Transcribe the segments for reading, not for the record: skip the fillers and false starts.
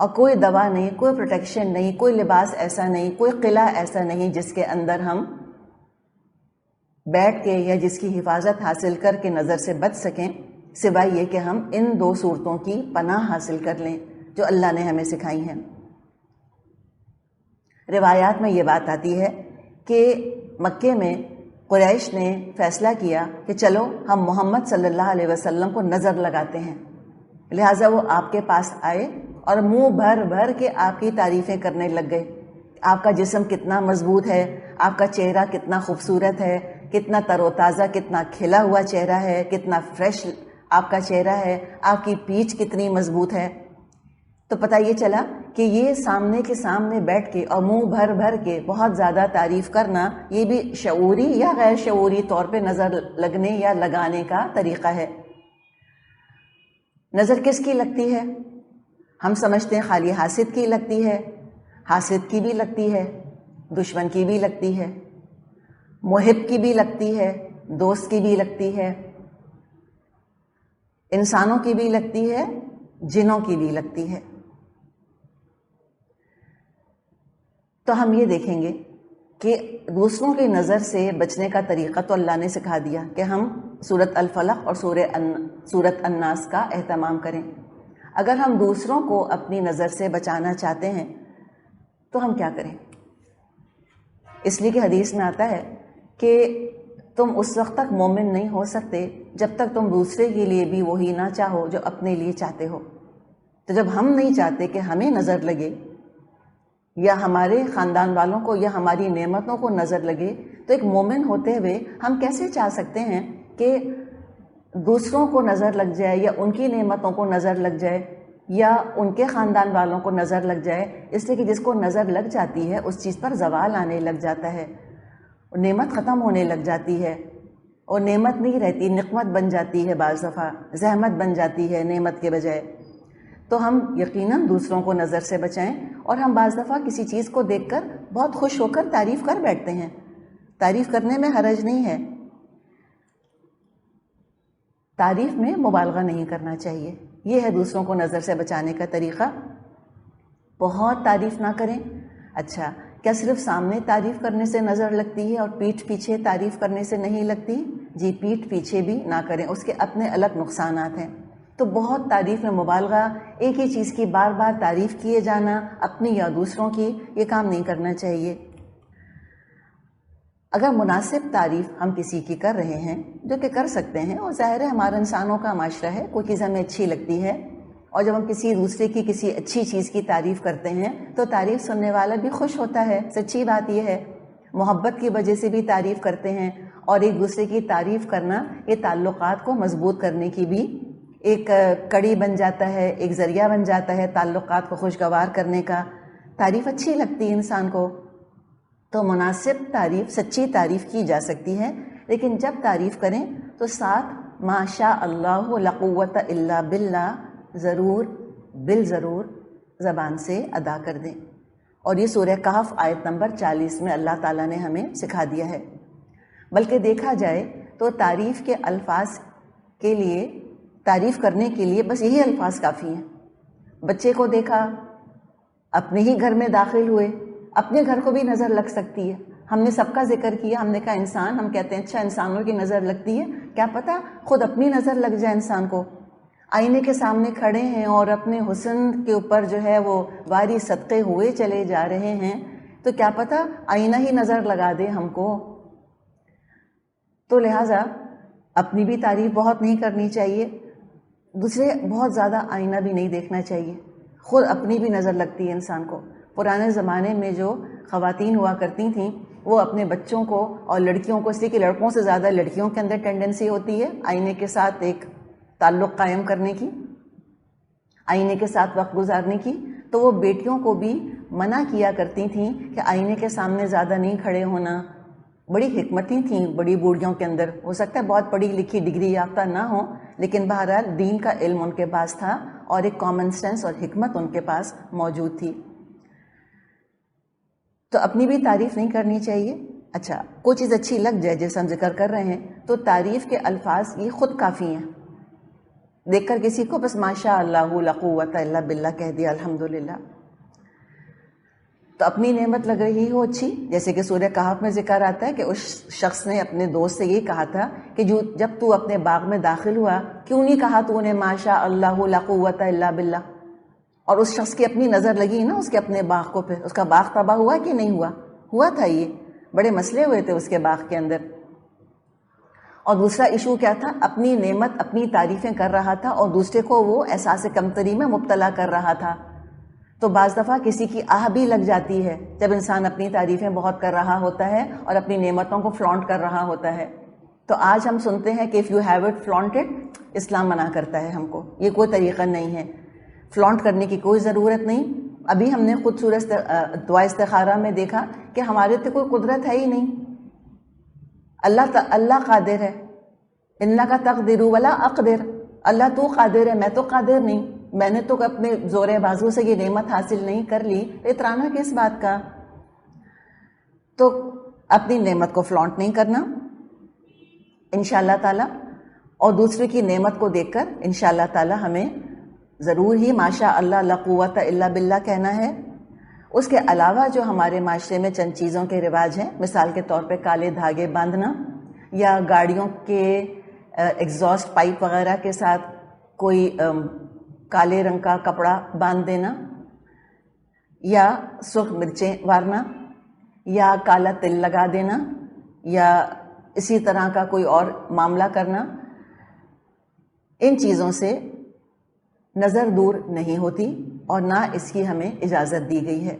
اور کوئی دوا نہیں، کوئی پروٹیکشن نہیں، کوئی لباس ایسا نہیں، کوئی قلعہ ایسا نہیں جس کے اندر ہم بیٹھ کے یا جس کی حفاظت حاصل کر کے نظر سے بچ سکیں، سوائے یہ کہ ہم ان دو صورتوں کی پناہ حاصل کر لیں جو اللہ نے ہمیں سکھائی ہیں۔ روایات میں یہ بات آتی ہے کہ مکے میں قریش نے فیصلہ کیا کہ چلو ہم محمد صلی اللہ علیہ وسلم کو نظر لگاتے ہیں، لہٰذا وہ آپ کے پاس آئے اور منہ بھر بھر کے آپ کی تعریفیں کرنے لگ گئے۔ آپ کا جسم کتنا مضبوط ہے، آپ کا چہرہ کتنا خوبصورت ہے، کتنا تر و تازہ، کتنا کھلا ہوا چہرہ ہے، کتنا فریش آپ کا چہرہ ہے، آپ کی پیٹھ کتنی مضبوط ہے۔ تو پتہ یہ چلا کہ یہ سامنے کے سامنے بیٹھ کے اور منہ بھر بھر کے بہت زیادہ تعریف کرنا، یہ بھی شعوری یا غیر شعوری طور پہ نظر لگنے یا لگانے کا طریقہ ہے۔ نظر کس کی لگتی ہے؟ ہم سمجھتے ہیں خالی حاسد کی لگتی ہے، حاسد کی بھی لگتی ہے، دشمن کی بھی لگتی ہے، محب کی بھی لگتی ہے، دوست کی بھی لگتی ہے، انسانوں کی بھی لگتی ہے، جنوں کی بھی لگتی ہے۔ تو ہم یہ دیکھیں گے کہ دوسروں کی نظر سے بچنے کا طریقہ تو اللہ نے سکھا دیا کہ ہم سورۃ الفلق اور سورۃ الناس کا اہتمام کریں۔ اگر ہم دوسروں کو اپنی نظر سے بچانا چاہتے ہیں تو ہم کیا کریں؟ اس لیے کہ حدیث میں آتا ہے کہ تم اس وقت تک مومن نہیں ہو سکتے جب تک تم دوسرے کے لیے بھی وہی نہ چاہو جو اپنے لیے چاہتے ہو۔ تو جب ہم نہیں چاہتے کہ ہمیں نظر لگے یا ہمارے خاندان والوں کو یا ہماری نعمتوں کو نظر لگے، تو ایک مومن ہوتے ہوئے ہم کیسے چاہ سکتے ہیں کہ دوسروں کو نظر لگ جائے یا ان کی نعمتوں کو نظر لگ جائے یا ان کے خاندان والوں کو نظر لگ جائے؟ اس لیے کہ جس کو نظر لگ جاتی ہے اس چیز پر زوال آنے لگ جاتا ہے، نعمت ختم ہونے لگ جاتی ہے، اور نعمت نہیں رہتی، نقمت بن جاتی ہے، بعض دفعہ زحمت بن جاتی ہے نعمت کے بجائے۔ تو ہم یقیناً دوسروں کو نظر سے بچائیں، اور ہم بعض دفعہ کسی چیز کو دیکھ کر بہت خوش ہو کر تعریف کر بیٹھتے ہیں، تعریف کرنے میں حرج نہیں ہے، تعریف میں مبالغہ نہیں کرنا چاہیے۔ یہ ہے دوسروں کو نظر سے بچانے کا طریقہ۔ بہت تعریف نہ کریں۔ اچھا، کیا صرف سامنے تعریف کرنے سے نظر لگتی ہے اور پیٹھ پیچھے تعریف کرنے سے نہیں لگتی؟ جی، پیٹھ پیچھے بھی نہ کریں، اس کے اپنے الگ نقصانات ہیں۔ تو بہت تعریف میں مبالغہ، ایک ہی چیز کی بار بار تعریف کیے جانا، اپنی یا دوسروں کی، یہ کام نہیں کرنا چاہیے۔ اگر مناسب تعریف ہم کسی کی کر رہے ہیں، جو کہ کر سکتے ہیں، اور ظاہر ہے ہمارا انسانوں کا معاشرہ ہے، کوئی چیز ہمیں اچھی لگتی ہے، اور جب ہم کسی دوسرے کی کسی اچھی چیز کی تعریف کرتے ہیں تو تعریف سننے والا بھی خوش ہوتا ہے۔ سچی بات یہ ہے، محبت کی وجہ سے بھی تعریف کرتے ہیں، اور ایک دوسرے کی تعریف کرنا یہ تعلقات کو مضبوط کرنے کی بھی ایک کڑی بن جاتا ہے، ایک ذریعہ بن جاتا ہے تعلقات کو خوشگوار کرنے کا۔ تعریف اچھی لگتی ہے انسان کو، تو مناسب تعریف، سچی تعریف کی جا سکتی ہے، لیکن جب تعریف کریں تو ساتھ ما شاء اللہ لا قوت الا باللہ ضرور بالضرور زبان سے ادا کر دیں۔ اور یہ سورہ کہف آیت نمبر 40 میں اللہ تعالیٰ نے ہمیں سکھا دیا ہے۔ بلکہ دیکھا جائے تو تعریف کے الفاظ کے لیے، تعریف کرنے کے لیے بس یہی الفاظ کافی ہیں۔ بچے کو دیکھا، اپنے ہی گھر میں داخل ہوئے، اپنے گھر کو بھی نظر لگ سکتی ہے۔ ہم نے سب کا ذکر کیا، ہم نے کہا انسان، ہم کہتے ہیں اچھا انسانوں کی نظر لگتی ہے، کیا پتہ خود اپنی نظر لگ جائے انسان کو۔ آئینے کے سامنے کھڑے ہیں اور اپنے حسن کے اوپر جو ہے وہ واری صدقے ہوئے چلے جا رہے ہیں، تو کیا پتہ آئینہ ہی نظر لگا دے ہم کو۔ تو لہٰذا اپنی بھی تعریف بہت نہیں کرنی چاہیے، دوسرے بہت زیادہ آئینہ بھی نہیں دیکھنا چاہیے، خود اپنی بھی نظر لگتی ہے انسان کو۔ پرانے زمانے میں جو خواتین ہوا کرتی تھیں وہ اپنے بچوں کو اور لڑکیوں کو، اس لیے کہ لڑکوں سے زیادہ لڑکیوں کے اندر ٹینڈنسی ہوتی ہے آئینے کے ساتھ ایک تعلق قائم کرنے کی، آئینے کے ساتھ وقت گزارنے کی، تو وہ بیٹیوں کو بھی منع کیا کرتی تھیں کہ آئینے کے سامنے زیادہ نہیں کھڑے ہونا۔ بڑی حکمتیں تھیں بڑی بوڑھیوں کے اندر، ہو سکتا ہے بہت پڑھی لکھی ڈگری یافتہ نہ ہوں، لیکن بہرحال دین کا علم ان کے پاس تھا اور ایک کامن سینس اور حکمت ان کے پاس موجود تھی۔ تو اپنی بھی تعریف نہیں کرنی چاہیے۔ اچھا، کوئی چیز اچھی لگ جائے جیسے ہم ذکر کر رہے ہیں تو تعریف کے الفاظ یہ خود کافی ہیں، دیکھ کر کسی کو بس ماشاء اللہ لا قوت الا باللہ کہہ دیا الحمدللہ، تو اپنی نعمت لگ رہی ہو اچھی. جیسے کہ سورہ کہف میں ذکر آتا ہے کہ اس شخص نے اپنے دوست سے یہ کہا تھا کہ جب تو اپنے باغ میں داخل ہوا کیوں نہیں کہا تو نے ماشاء اللہ لا قوت الا باللہ. اور اس شخص کی اپنی نظر لگی نا اس کے اپنے باغ کو، پھر اس کا باغ تباہ ہوا کہ نہیں ہوا تھا. یہ بڑے مسئلے ہوئے تھے اس کے باغ کے اندر. اور دوسرا ایشو کیا تھا؟ اپنی نعمت اپنی تعریفیں کر رہا تھا اور دوسرے کو وہ احساس کمتری میں مبتلا کر رہا تھا. تو بعض دفعہ کسی کی آہ بھی لگ جاتی ہے جب انسان اپنی تعریفیں بہت کر رہا ہوتا ہے اور اپنی نعمتوں کو فلانٹ کر رہا ہوتا ہے. تو آج ہم سنتے ہیں کہ اف یو ہیو اٹ فلانٹڈ، اسلام منع کرتا ہے ہم کو، یہ کوئی طریقہ نہیں ہے، فلانٹ کرنے کی کوئی ضرورت نہیں. ابھی ہم نے خود سورہ دعا استخارہ میں دیکھا کہ ہمارے تو کوئی قدرت ہے ہی نہیں. اللہ قادر ہے، انک تقدر ولا اقدر، اللہ تو قادر ہے، میں تو قادر نہیں، میں نے تو اپنے زور بازو سے یہ نعمت حاصل نہیں کر لی، اترانا کس بات کا. تو اپنی نعمت کو فلانٹ نہیں کرنا انشاءاللہ تعالی، اور دوسرے کی نعمت کو دیکھ کر انشاءاللہ تعالی ہمیں ضرور ہی ماشاء اللہ لا قوت الا باللہ کہنا ہے. اس کے علاوہ جو ہمارے معاشرے میں چند چیزوں کے رواج ہیں، مثال کے طور پہ کالے دھاگے باندھنا، یا گاڑیوں کے ایگزاسٹ پائپ وغیرہ کے ساتھ کوئی کالے رنگ کا کپڑا باندھ دینا، یا سرخ مرچیں وارنا، یا کالا تل لگا دینا، یا اسی طرح کا کوئی اور معاملہ کرنا. ان چیزوں سے نظر دور نہیں ہوتی اور نہ اس کی ہمیں اجازت دی گئی ہے.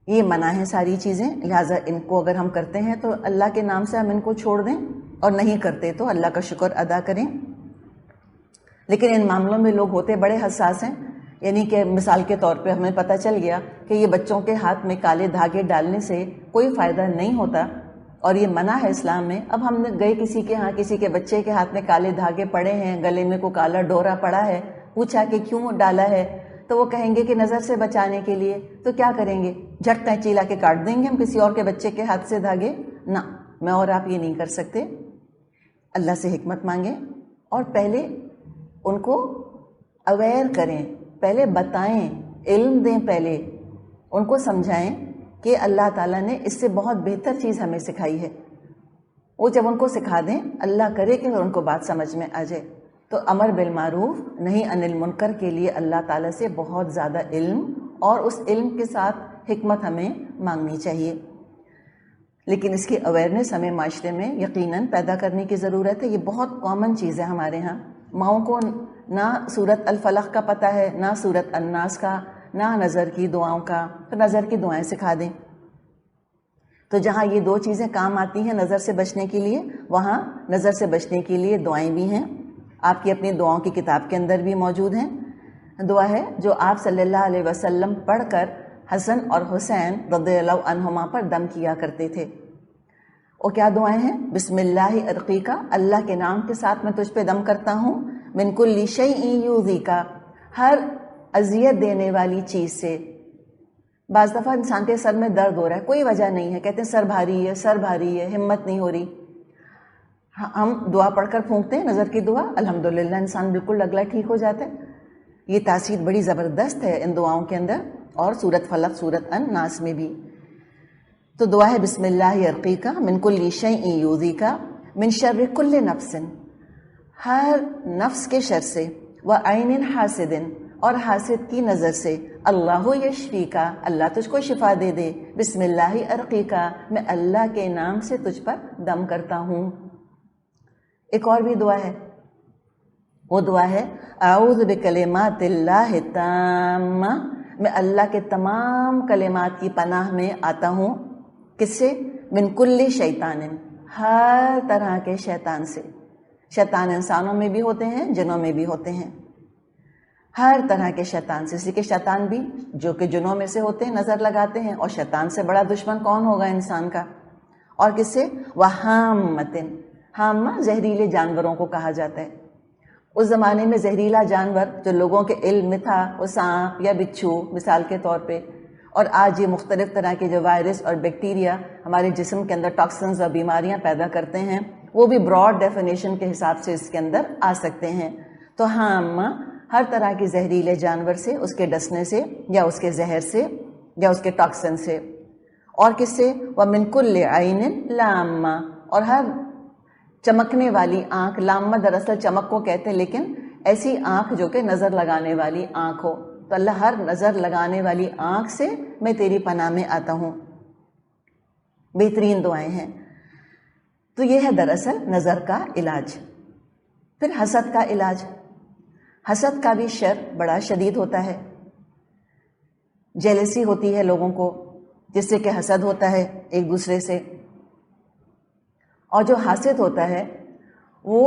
یہ منع ہے ساری چیزیں، لہٰذا ان کو اگر ہم کرتے ہیں تو اللہ کے نام سے ہم ان کو چھوڑ دیں، اور نہیں کرتے تو اللہ کا شکر ادا کریں. لیکن ان معاملوں میں لوگ ہوتے بڑے حساس ہیں. یعنی کہ مثال کے طور پہ ہمیں پتہ چل گیا کہ یہ بچوں کے ہاتھ میں کالے دھاگے ڈالنے سے کوئی فائدہ نہیں ہوتا اور یہ منع ہے اسلام میں. اب ہم نے گئے کسی کے ہاں، کسی کے بچے کے ہاتھ میں کالے دھاگے پڑے ہیں، گلے میں کوئی کالا ڈورا پڑا ہے، پوچھا کہ کیوں ڈالا ہے، تو وہ کہیں گے کہ نظر سے بچانے کے لیے. تو کیا کریں گے؟ جھٹ قینچی لا کے کاٹ دیں گے ہم کسی اور کے بچے کے ہاتھ سے دھاگے؟ نہ، میں اور آپ یہ نہیں کر سکتے. اللہ سے حکمت مانگیں اور پہلے ان کو اویئر کریں، پہلے بتائیں، علم دیں، پہلے ان کو سمجھائیں کہ اللہ تعالیٰ نے اس سے بہت بہتر چیز ہمیں سکھائی ہے. وہ جب ان کو سکھا دیں، اللہ کرے کہ ان کو بات سمجھ میں آ جائے. تو امر بالمعروف نہی عن المنکر کے لیے اللہ تعالیٰ سے بہت زیادہ علم اور اس علم کے ساتھ حکمت ہمیں مانگنی چاہیے. لیکن اس کی اویئرنیس ہمیں معاشرے میں یقیناً پیدا کرنے کی ضرورت ہے. یہ بہت کامن چیز ہے ہمارے ہاں. ماؤں کو نہ سورت الفلق کا پتہ ہے، نہ سورت الناس کا، نہ نظر کی دعاؤں کا. تو نظر کی دعائیں سکھا دیں. تو جہاں یہ دو چیزیں کام آتی ہیں نظر سے بچنے کے لیے، وہاں نظر سے بچنے کے لیے دعائیں بھی ہیں. آپ کی اپنی دعاؤں کی کتاب کے اندر بھی موجود ہیں. دعا ہے جو آپ صلی اللہ علیہ وسلم پڑھ کر حسن اور حسین رضی اللہ عنہما پر دم کیا کرتے تھے. اور کیا دعائیں ہیں؟ بسم اللہ ارقیکا، اللہ کے نام کے ساتھ میں تجھ پہ دم کرتا ہوں، من کل شیء یؤذیکا، ہر اذیت دینے والی چیز سے. بعض دفعہ انسان کے سر میں درد ہو رہا ہے، کوئی وجہ نہیں ہے، کہتے ہیں سر بھاری ہے، سر بھاری ہے، ہمت نہیں ہو رہی. ہم دعا پڑھ کر پھونکتے ہیں نظر کی دعا، الحمدللہ انسان بالکل اگلا ٹھیک ہو جاتا ہے. یہ تاثیر بڑی زبردست ہے ان دعاؤں کے اندر، اور سورت فلق سورت الناس میں بھی. تو دعا ہے بسم اللہ ارقیکا من کل شیء یؤذیکا من شر کل نفس، ہر نفس کے شر سے، وعین حاسد، اور حاسد کی نظر سے، اللہ یشفیکا، اللہ تجھ کو شفا دے دے، بسم اللہ ارقیکا، میں اللہ کے نام سے تجھ پر دم کرتا ہوں. ایک اور بھی دعا ہے، وہ دعا ہے اعوذ بکلمات اللہ التامہ، میں اللہ کے تمام کلمات کی پناہ میں آتا ہوں. کس سے؟ من کل شیطان، ہر طرح کے شیطان سے. شیطان انسانوں میں بھی ہوتے ہیں، جنوں میں بھی ہوتے ہیں، ہر طرح کے شیطان سے. اسی کے شیطان بھی جو کہ جنوں میں سے ہوتے ہیں، نظر لگاتے ہیں، اور شیطان سے بڑا دشمن کون ہوگا انسان کا. اور کس سے؟ وہامۃ، ہامہ زہریلے جانوروں کو کہا جاتا ہے. اس زمانے میں زہریلا جانور جو لوگوں کے علم میں تھا وہ سانپ یا بچھو مثال کے طور پہ. اور آج یہ مختلف طرح کے جو وائرس اور بیکٹیریا ہمارے جسم کے اندر ٹاکسنز اور بیماریاں پیدا کرتے ہیں، وہ بھی براڈ ڈیفینیشن کے حساب سے اس کے اندر آ سکتے ہیں. تو ہاں ہر طرح کے زہریلے جانور سے، اس کے ڈسنے سے یا اس کے زہر سے یا اس کے ٹاکسن سے. اور کس سے؟ وَمِن كُلِّ عَيْنٍ لَامَّةٍ، اور ہر چمکنے والی آنکھ. لامہ دراصل چمک کو کہتے ہیں، لیکن ایسی آنکھ جو کہ نظر لگانے والی آنکھ ہو. تو اللہ ہر نظر لگانے والی آنکھ سے میں تیری پناہ میں آتا ہوں. بہترین دعائیں ہیں. تو یہ ہے دراصل نظر کا علاج. پھر حسد کا علاج. حسد کا بھی شر بڑا شدید ہوتا ہے. جیلسی ہوتی ہے لوگوں کو، جس سے کہ حسد ہوتا ہے ایک دوسرے سے. اور جو حاسد ہوتا ہے وہ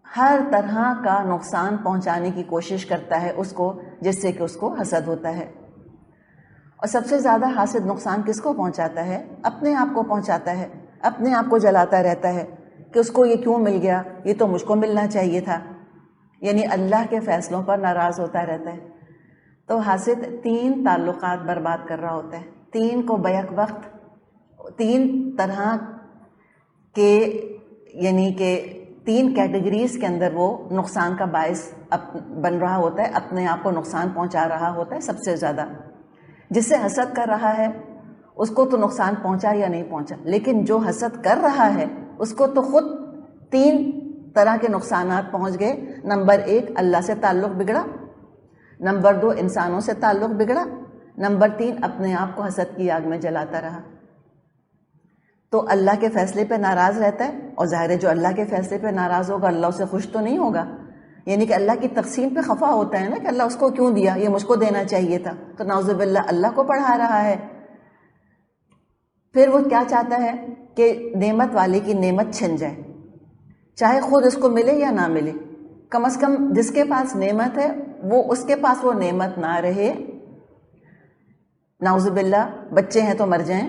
ہر طرح کا نقصان پہنچانے کی کوشش کرتا ہے اس کو، جس سے کہ اس کو حسد ہوتا ہے. اور سب سے زیادہ حاسد نقصان کس کو پہنچاتا ہے؟ اپنے آپ کو پہنچاتا ہے. اپنے آپ کو جلاتا رہتا ہے کہ اس کو یہ کیوں مل گیا، یہ تو مجھ کو ملنا چاہیے تھا. یعنی اللہ کے فیصلوں پر ناراض ہوتا رہتا ہے. تو حاسد 3 تعلقات برباد کر رہا ہوتا ہے. 3 کو بیک وقت 3 طرح کے، یعنی کہ 3 کیٹیگریز کے اندر وہ نقصان کا باعث بن رہا ہوتا ہے، اپنے آپ کو نقصان پہنچا رہا ہوتا ہے. سب سے زیادہ جس سے حسد کر رہا ہے اس کو تو نقصان پہنچا یا نہیں پہنچا، لیکن جو حسد کر رہا ہے اس کو تو خود 3 طرح کے نقصانات پہنچ گئے. نمبر 1 اللہ سے تعلق بگڑا، نمبر 2 انسانوں سے تعلق بگڑا، نمبر 3 اپنے آپ کو حسد کی آگ میں جلاتا رہا. تو اللہ کے فیصلے پہ ناراض رہتا ہے، اور ظاہر ہے جو اللہ کے فیصلے پہ ناراض ہوگا اللہ اسے خوش تو نہیں ہوگا. یعنی کہ اللہ کی تقسیم پہ خفا ہوتا ہے نا کہ اللہ اس کو کیوں دیا، یہ مجھ کو دینا چاہیے تھا. تو نعوذ باللہ اللہ کو پڑھا رہا ہے. پھر وہ کیا چاہتا ہے کہ نعمت والے کی نعمت چھن جائے، چاہے خود اس کو ملے یا نہ ملے. کم از کم جس کے پاس نعمت ہے وہ اس کے پاس وہ نعمت نہ رہے. نعوذ باللہ بچے ہیں تو مر جائیں،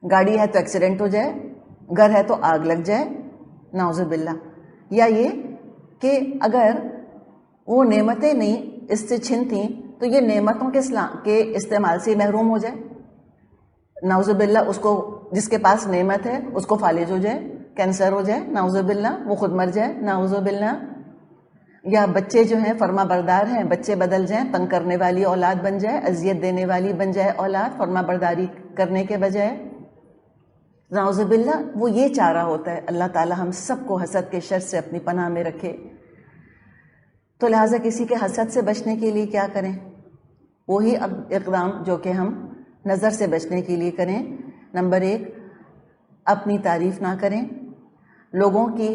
گاڑی ہے تو ایکسیڈنٹ ہو جائے، گھر ہے تو آگ لگ جائے، نعوذ باللہ. یا یہ کہ اگر وہ نعمتیں نہیں اس سے چھنتیں تو یہ نعمتوں کے استعمال سے محروم ہو جائے. نعوذ باللہ اس کو، جس کے پاس نعمت ہے اس کو فالج ہو جائے، کینسر ہو جائے، نعوذ باللہ وہ خود مر جائے، نعوذ باللہ. یا بچے جو ہیں فرما بردار ہیں، بچے بدل جائیں، تنگ کرنے والی اولاد بن جائے، اذیت دینے والی بن جائے اولاد، فرما برداری کرنے کے بجائے، نعوذ باللہ. وہ یہ چاہ رہا ہوتا ہے. اللہ تعالی ہم سب کو حسد کے شر سے اپنی پناہ میں رکھے. تو لہٰذا کسی کے حسد سے بچنے کے لیے کیا کریں؟ وہی اقدام جو کہ ہم نظر سے بچنے کے لیے کریں. نمبر 1 اپنی تعریف نہ کریں. لوگوں کی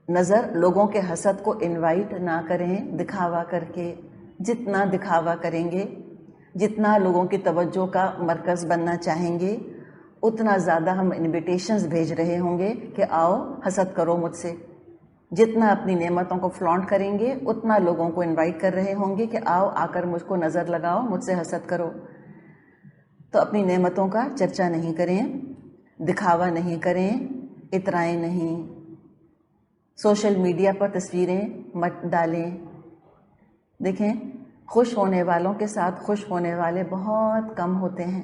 نظر، لوگوں کے حسد کو انوائٹ نہ کریں دکھاوا کر کے. جتنا دکھاوا کریں گے، جتنا لوگوں کی توجہ کا مرکز بننا چاہیں گے، اتنا زیادہ ہم انویٹیشنز بھیج رہے ہوں گے کہ آؤ حسد کرو مجھ سے. جتنا اپنی نعمتوں کو فلانٹ کریں گے اتنا لوگوں کو انوائٹ کر رہے ہوں گے کہ آؤ آ کر مجھ کو نظر لگاؤ، مجھ سے حسد کرو. تو اپنی نعمتوں کا چرچا نہیں کریں، دکھاوا نہیں کریں، اترائیں نہیں، سوشل میڈیا پر تصویریں مت ڈالیں. دیکھیں خوش ہونے والوں کے ساتھ خوش ہونے والے بہت کم ہوتے ہیں.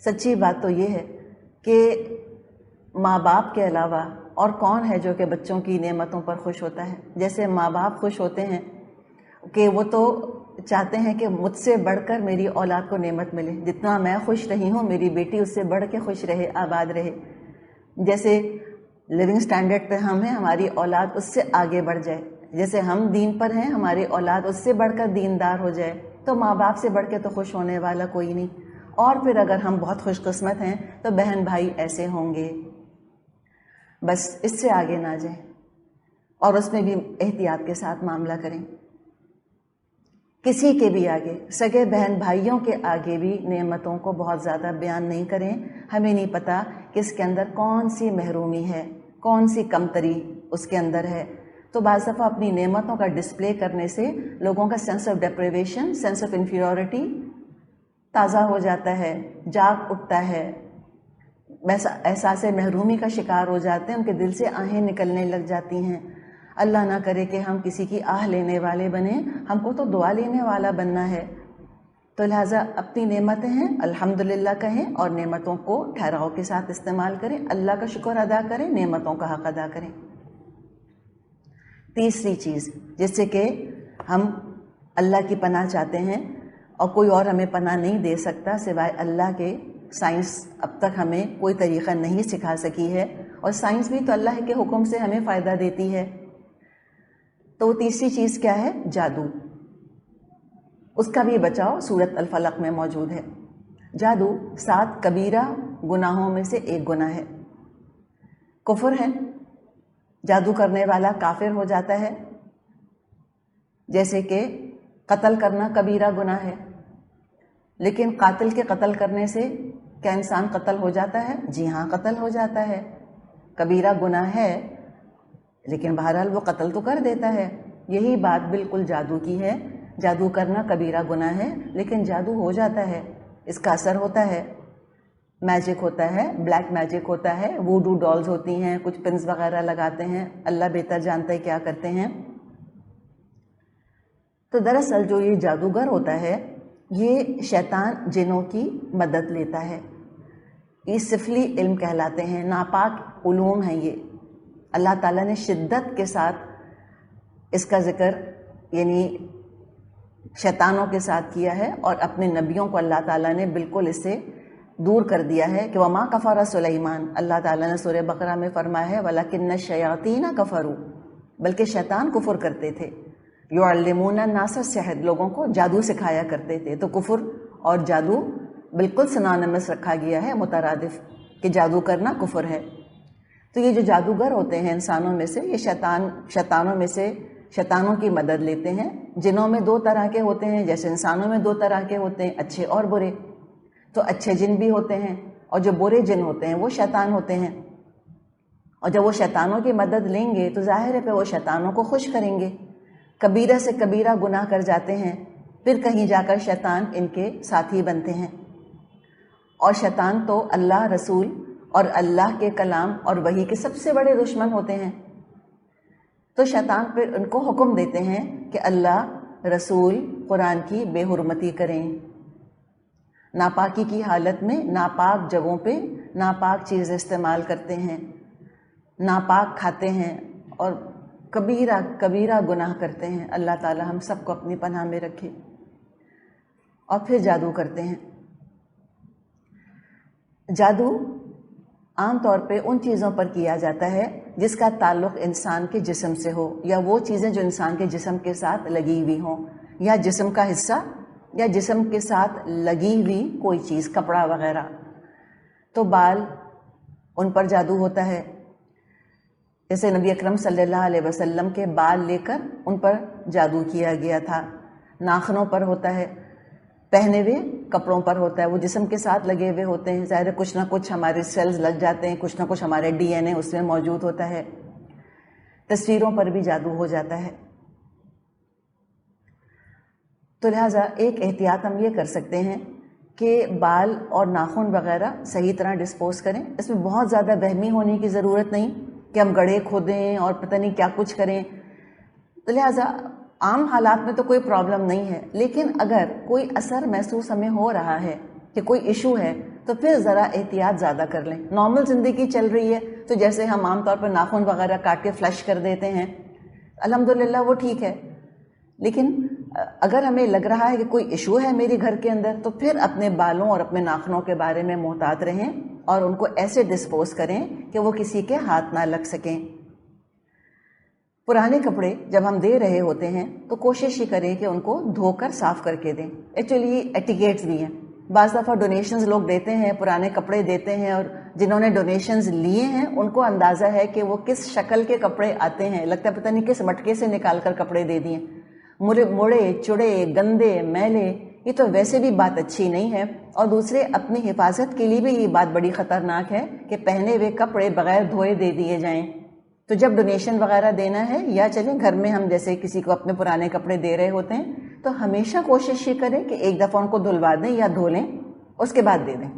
سچی بات تو یہ ہے کہ ماں باپ کے علاوہ اور کون ہے جو کہ بچوں کی نعمتوں پر خوش ہوتا ہے؟ جیسے ماں باپ خوش ہوتے ہیں کہ وہ تو چاہتے ہیں کہ مجھ سے بڑھ کر میری اولاد کو نعمت ملے، جتنا میں خوش رہی ہوں میری بیٹی اس سے بڑھ کے خوش رہے، آباد رہے. جیسے لیونگ سٹینڈرڈ پہ ہم ہیں، ہماری اولاد اس سے آگے بڑھ جائے. جیسے ہم دین پر ہیں، ہماری اولاد اس سے بڑھ کر دیندار ہو جائے. تو ماں باپ سے بڑھ کے تو خوش ہونے والا کوئی نہیں. اور پھر اگر ہم بہت خوش قسمت ہیں تو بہن بھائی ایسے ہوں گے. بس اس سے آگے نہ جائیں، اور اس میں بھی احتیاط کے ساتھ معاملہ کریں. کسی کے بھی آگے، سگے بہن بھائیوں کے آگے بھی نعمتوں کو بہت زیادہ بیان نہیں کریں. ہمیں نہیں پتہ کہ اس کے اندر کون سی محرومی ہے، کون سی کمتری اس کے اندر ہے. تو بعض دفعہ اپنی نعمتوں کا ڈسپلے کرنے سے لوگوں کا sense of deprivation, sense of inferiority تازہ ہو جاتا ہے، جاگ اٹھتا ہے، احساس محرومی کا شکار ہو جاتے ہیں، ان کے دل سے آہیں نکلنے لگ جاتی ہیں. اللہ نہ کرے کہ ہم کسی کی آہ لینے والے بنیں، ہم کو تو دعا لینے والا بننا ہے. تو لہٰذا اپنی نعمتیں ہیں الحمدللہ کہیں اور نعمتوں کو ٹھہراؤ کے ساتھ استعمال کریں، اللہ کا شکر ادا کریں، نعمتوں کا حق ادا کریں۔ تیسری چیز جس سے کہ ہم اللہ کی پناہ چاہتے ہیں اور کوئی اور ہمیں پناہ نہیں دے سکتا سوائے اللہ کے، سائنس اب تک ہمیں کوئی طریقہ نہیں سکھا سکی ہے، اور سائنس بھی تو اللہ کے حکم سے ہمیں فائدہ دیتی ہے۔ تو وہ تیسری چیز کیا ہے؟ جادو۔ اس کا بھی بچاؤ سورۃ الفلق میں موجود ہے۔ جادو 7 کبیرہ گناہوں میں سے ایک گناہ ہے، کفر ہے۔ جادو کرنے والا کافر ہو جاتا ہے، جیسے کہ قتل کرنا کبیرہ گناہ ہے۔ لیکن قاتل کے قتل کرنے سے کیا انسان قتل ہو جاتا ہے؟ جی ہاں، قتل ہو جاتا ہے، کبیرہ گناہ ہے، لیکن بہرحال وہ قتل تو کر دیتا ہے۔ یہی بات بالکل جادو کی ہے، جادو کرنا کبیرہ گناہ ہے، لیکن جادو ہو جاتا ہے، اس کا اثر ہوتا ہے، میجک ہوتا ہے، بلیک میجک ہوتا ہے، ووڈو ڈالز ہوتی ہیں، کچھ پنس وغیرہ لگاتے ہیں، اللہ بہتر جانتا ہے کیا کرتے ہیں۔ تو دراصل جو یہ جادوگر ہوتا ہے یہ شیطان جنوں کی مدد لیتا ہے، یہ سفلی علم کہلاتے ہیں، ناپاک علوم ہیں یہ۔ اللہ تعالیٰ نے شدت کے ساتھ اس کا ذکر یعنی شیطانوں کے ساتھ کیا ہے، اور اپنے نبیوں کو اللہ تعالیٰ نے بالکل اس سے دور کر دیا ہے کہ وما کفر سلیمان، اللہ تعالیٰ نے سورہ بقرہ میں فرمایا ہے وَلَكِنَّ الشَّيَاطِينَ كَفَرُوا، بلکہ شیطان کفر کرتے تھے، يُعَلِّمُونَ النَّاسَ السِّحْرَ، لوگوں کو جادو سکھایا کرتے تھے۔ تو کفر اور جادو بالکل سنونیمس رکھا گیا ہے، مترادف، کہ جادو کرنا کفر ہے۔ تو یہ جو جادوگر ہوتے ہیں انسانوں میں سے، یہ شیطانوں میں سے شیطانوں کی مدد لیتے ہیں۔ جنوں میں 2 طرح کے ہوتے ہیں، جیسے انسانوں میں 2 طرح کے ہوتے ہیں، اچھے اور برے۔ تو اچھے جن بھی ہوتے ہیں، اور جو برے جن ہوتے ہیں وہ شیطان ہوتے ہیں، اور جب وہ شیطانوں کی مدد لیں گے تو ظاہر ہے پہ وہ شیطانوں کو خوش کریں گے، کبیرہ سے کبیرہ گناہ کر جاتے ہیں، پھر کہیں جا کر شیطان ان کے ساتھی بنتے ہیں۔ اور شیطان تو اللہ، رسول اور اللہ کے کلام اور وحی کے سب سے بڑے دشمن ہوتے ہیں۔ تو شیطان پھر ان کو حکم دیتے ہیں کہ اللہ، رسول، قرآن کی بے حرمتی کریں، ناپاکی کی حالت میں ناپاک جگہوں پہ ناپاک چیز استعمال کرتے ہیں، ناپاک کھاتے ہیں، اور کبیرہ کبیرہ گناہ کرتے ہیں۔ اللہ تعالی ہم سب کو اپنی پناہ میں رکھے۔ اور پھر جادو کرتے ہیں۔ جادو عام طور پہ ان چیزوں پر کیا جاتا ہے جس کا تعلق انسان کے جسم سے ہو، یا وہ چیزیں جو انسان کے جسم کے ساتھ لگی ہوئی ہوں، یا جسم کا حصہ، یا جسم کے ساتھ لگی ہوئی کوئی چیز، کپڑا وغیرہ۔ تو بال، ان پر جادو ہوتا ہے، جیسے نبی اکرم صلی اللہ علیہ وسلم کے بال لے کر ان پر جادو کیا گیا تھا۔ ناخنوں پر ہوتا ہے، پہنے ہوئے کپڑوں پر ہوتا ہے، وہ جسم کے ساتھ لگے ہوئے ہوتے ہیں، ظاہر کچھ نہ کچھ ہمارے سیلز لگ جاتے ہیں، کچھ نہ کچھ ہمارے ڈی این اے اس میں موجود ہوتا ہے۔ تصویروں پر بھی جادو ہو جاتا ہے۔ تو لہٰذا ایک احتیاط ہم یہ کر سکتے ہیں کہ بال اور ناخن وغیرہ صحیح طرح ڈسپوز کریں۔ اس میں بہت زیادہ وہمی ہونے کی ضرورت نہیں کہ ہم گڑھے کھودیں اور پتہ نہیں کیا کچھ کریں۔ تو لہٰذا عام حالات میں تو کوئی پرابلم نہیں ہے، لیکن اگر کوئی اثر محسوس ہمیں ہو رہا ہے کہ کوئی ایشو ہے تو پھر ذرا احتیاط زیادہ کر لیں۔ نارمل زندگی چل رہی ہے تو جیسے ہم عام طور پر ناخن وغیرہ کاٹ کے فلش کر دیتے ہیں، الحمدللہ وہ ٹھیک ہے، لیکن اگر ہمیں لگ رہا ہے کہ کوئی ایشو ہے میرے گھر کے اندر تو پھر اپنے بالوں اور اپنے ناخنوں کے بارے میں محتاط رہیں اور ان کو ایسے ڈسپوز کریں کہ وہ کسی کے ہاتھ نہ لگ سکیں۔ پرانے کپڑے جب ہم دے رہے ہوتے ہیں تو کوشش ہی کریں کہ ان کو دھو کر صاف کر کے دیں۔ ایکچولی یہ ایٹیکیٹس بھی ہیں، بعض دفعہ ڈونیشنز لوگ دیتے ہیں، پرانے کپڑے دیتے ہیں، اور جنہوں نے ڈونیشنز لیے ہیں ان کو اندازہ ہے کہ وہ کس شکل کے کپڑے آتے ہیں، لگتا ہے پتہ نہیں کس مٹکے سے نکال کر کپڑے دے دیے، مڑے چڑے گندے میلے۔ یہ تو ویسے بھی بات اچھی نہیں ہے، اور دوسرے اپنی حفاظت کے لیے بھی یہ بات بڑی خطرناک ہے کہ پہنے ہوئے کپڑے بغیر دھوئے دے دیے جائیں۔ تو جب ڈونیشن وغیرہ دینا ہے، یا چلیں گھر میں ہم جیسے کسی کو اپنے پرانے کپڑے دے رہے ہوتے ہیں تو ہمیشہ کوشش یہ کریں کہ ایک دفعہ ان کو دھلوا دیں یا دھو لیں، اس کے بعد دے دیں،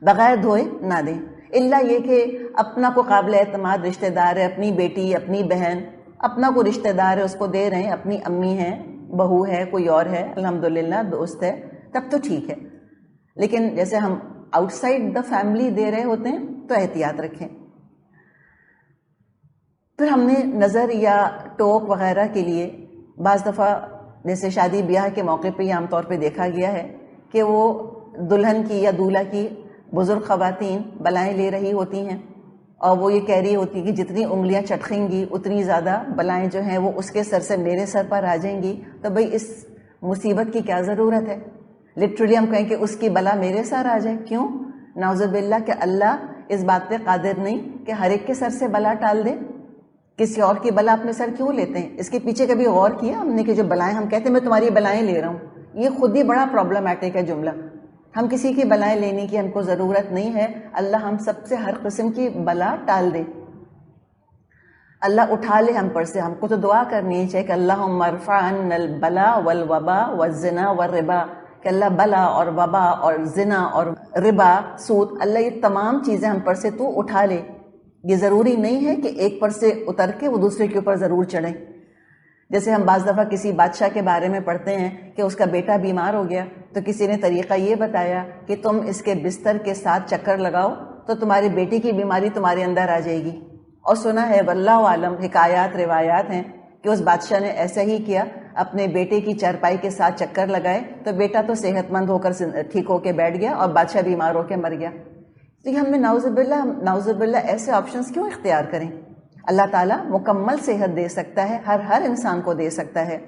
بغیر دھوئے نہ دیں۔ الا یہ کہ اپنا کو قابل اعتماد رشتہ دار ہے، اپنی بیٹی، اپنی بہن، اپنا کو رشتہ دار ہے، اس کو دے رہے ہیں، اپنی امی ہیں بہو ہے کوئی اور ہے الحمدللہ دوست ہے تب تو ٹھیک ہے، لیکن جیسے ہم آؤٹ سائڈ دا فیملی دے رہے ہوتے ہیں تو احتیاط رکھیں۔ پھر ہم نے نظر یا ٹوک وغیرہ کے لیے بعض دفعہ جیسے شادی بیاہ کے موقع پہ عام طور پہ دیکھا گیا ہے کہ وہ دلہن کی یا دولہا کی بزرگ خواتین بلائیں لے رہی ہوتی ہیں اور وہ یہ کہہ رہی ہوتی ہے کہ جتنی انگلیاں چٹکیں گی اتنی زیادہ بلائیں جو ہیں وہ اس کے سر سے میرے سر پر آ جائیں گی، تو بھئی اس مصیبت کی کیا ضرورت ہے؟ لٹرلی ہم کہیں کہ اس کی بلا میرے سر آ جائے، کیوں؟ نعوذ باللہ کہ اللہ اس بات پہ قادر نہیں کہ ہر ایک کے سر سے بلا ٹال دے؟ کسی اور کی بلا اپنے سر کیوں لیتے ہیں؟ اس کے پیچھے کبھی غور کیا ہم نے کہ جو بلائیں ہم کہتے ہیں میں تمہاری بلائیں لے رہا ہوں، یہ خود ہی بڑا پرابلمٹک ہے جملہ۔ ہم کسی کی بلائیں لینے کی ہم کو ضرورت نہیں ہے، اللہ ہم سب سے ہر قسم کی بلا ٹال دے، اللہ اٹھا لے ہم پر سے۔ ہم کو تو دعا کرنی چاہیے کہ اللہم ارفع عنا البلا والوبا والزنا والربا، کہ اللہ بلا اور وبا اور زنا اور ربا سود، اللہ یہ تمام چیزیں ہم پر سے تو اٹھا لے۔ یہ ضروری نہیں ہے کہ ایک پر سے اتر کے وہ دوسرے کے اوپر ضرور چڑھیں۔ جیسے ہم بعض دفعہ کسی بادشاہ کے بارے میں پڑھتے ہیں کہ اس کا بیٹا بیمار ہو گیا تو کسی نے طریقہ یہ بتایا کہ تم اس کے بستر کے ساتھ چکر لگاؤ تو تمہاری بیٹی کی بیماری تمہارے اندر آ جائے گی، اور سنا ہے واللہ عالم حکایات روایات ہیں کہ اس بادشاہ نے ایسا ہی کیا، اپنے بیٹے کی چارپائی کے ساتھ چکر لگائے تو بیٹا تو صحت مند ہو کر ٹھیک ہو کے بیٹھ گیا اور بادشاہ بیمار ہو کے مر گیا۔ تو یہ ہم نے نعوذ باللہ ایسے آپشنز کیوں اختیار کریں؟ اللہ تعالیٰ مکمل صحت دے سکتا ہے، ہر انسان کو دے سکتا ہے۔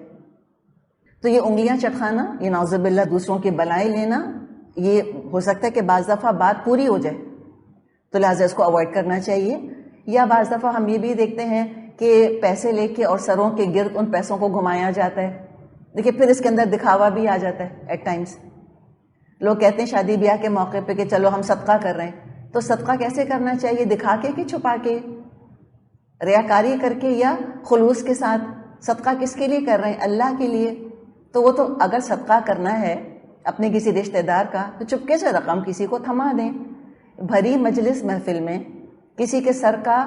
تو یہ انگلیاں چٹکانا، یہ نعوذ باللہ دوسروں کی بلائیں لینا، یہ ہو سکتا ہے کہ بعض دفعہ بات پوری ہو جائے تو لہٰذا اس کو اوائڈ کرنا چاہیے۔ یا بعض دفعہ ہم یہ بھی دیکھتے ہیں کہ پیسے لے کے اور سروں کے گرد ان پیسوں کو گھمایا جاتا ہے۔ دیکھیے پھر اس کے اندر دکھاوا بھی آ جاتا ہے ایٹ ٹائمز۔ لوگ کہتے ہیں شادی بیاہ کے موقع پہ کہ چلو ہم صدقہ کر رہے ہیں، تو صدقہ کیسے کرنا چاہیے؟ دکھا کے کہ چھپا کے، ریاکاری کر کے یا خلوص کے ساتھ؟ صدقہ کس کے لیے کر رہے ہیں؟ اللہ کے لیے۔ تو وہ تو اگر صدقہ کرنا ہے اپنے کسی رشتہ دار کا تو چپکے سے رقم کسی کو تھما دیں۔ بھری مجلس محفل میں کسی کے سر کا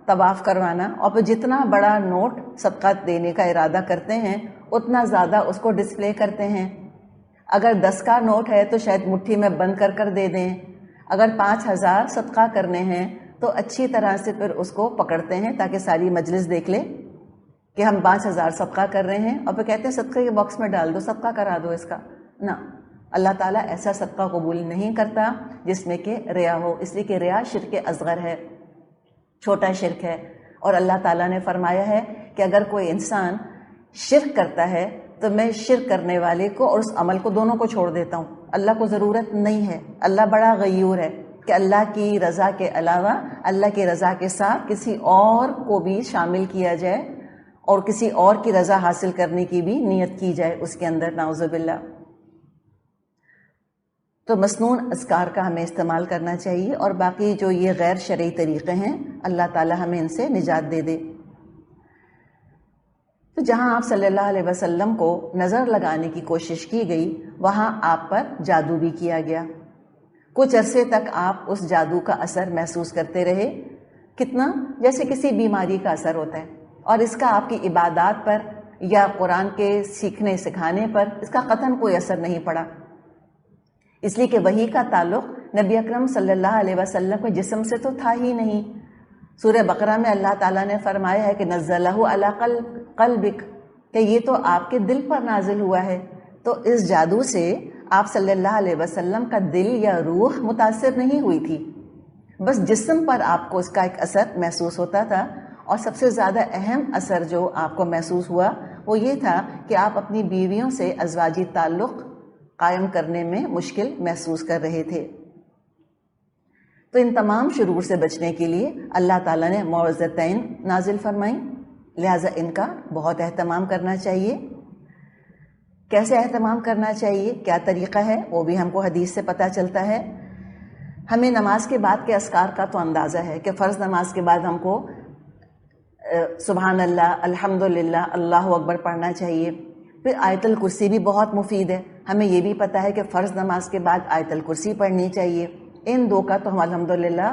طواف کروانا اور پھر جتنا بڑا نوٹ صدقہ دینے کا ارادہ کرتے ہیں اتنا زیادہ اس کو ڈسپلے کرتے ہیں۔ اگر 10 کا نوٹ ہے تو شاید مٹھی میں بند کر دے دیں، اگر 5000 صدقہ کرنے ہیں تو اچھی طرح سے پھر اس کو پکڑتے ہیں تاکہ ساری مجلس دیکھ لے کہ ہم 5000 صدقہ کر رہے ہیں، اور پھر کہتے ہیں صدقے کے باکس میں ڈال دو، صدقہ کرا دو اس کا۔ نہ، اللہ تعالیٰ ایسا صدقہ قبول نہیں کرتا جس میں کہ ریا ہو، اس لیے کہ ریا شرک اصغر ہے، چھوٹا شرک ہے۔ اور اللہ تعالیٰ نے فرمایا ہے کہ اگر کوئی انسان شرک کرتا ہے تو میں شرک کرنے والے کو اور اس عمل کو دونوں کو چھوڑ دیتا ہوں۔ اللہ کو ضرورت نہیں ہے، اللہ بڑا غیور ہے کہ اللہ کی رضا کے علاوہ اللہ کی رضا کے ساتھ کسی اور کو بھی شامل کیا جائے اور کسی اور کی رضا حاصل کرنے کی بھی نیت کی جائے اس کے اندر، نعوذ باللہ۔ تو مسنون اذکار کا ہمیں استعمال کرنا چاہیے، اور باقی جو یہ غیر شرعی طریقے ہیں اللہ تعالی ہمیں ان سے نجات دے دے۔ تو جہاں آپ صلی اللہ علیہ وسلم کو نظر لگانے کی کوشش کی گئی وہاں آپ پر جادو بھی کیا گیا۔ کچھ عرصے تک آپ اس جادو کا اثر محسوس کرتے رہے، کتنا جیسے کسی بیماری کا اثر ہوتا ہے، اور اس کا آپ کی عبادات پر یا قرآن کے سیکھنے سکھانے پر اس کا قطعاً کوئی اثر نہیں پڑا، اس لیے کہ وحی کا تعلق نبی اکرم صلی اللہ علیہ وسلم کے جسم سے تو تھا ہی نہیں۔ سورہ بقرہ میں اللہ تعالیٰ نے فرمایا ہے کہ نزلہ علی قلبک، کہ یہ تو آپ کے دل پر نازل ہوا ہے۔ تو اس جادو سے آپ صلی اللہ علیہ وسلم کا دل یا روح متاثر نہیں ہوئی تھی، بس جسم پر آپ کو اس کا ایک اثر محسوس ہوتا تھا۔ اور سب سے زیادہ اہم اثر جو آپ کو محسوس ہوا وہ یہ تھا کہ آپ اپنی بیویوں سے ازواجی تعلق قائم کرنے میں مشکل محسوس کر رہے تھے۔ تو ان تمام شرور سے بچنے کے لیے اللہ تعالیٰ نے معوذتین نازل فرمائیں، لہٰذا ان کا بہت اہتمام کرنا چاہیے۔ کیسے اہتمام کرنا چاہیے، کیا طریقہ ہے، وہ بھی ہم کو حدیث سے پتہ چلتا ہے۔ ہمیں نماز کے بعد کے اذکار کا تو اندازہ ہے کہ فرض نماز کے بعد ہم کو سبحان اللہ، الحمدللہ، اللہ اکبر پڑھنا چاہیے۔ پھر آیت الکرسی بھی بہت مفید ہے، ہمیں یہ بھی پتہ ہے کہ فرض نماز کے بعد آیت الکرسی پڑھنی چاہیے۔ ان دو کا تو ہم الحمدللہ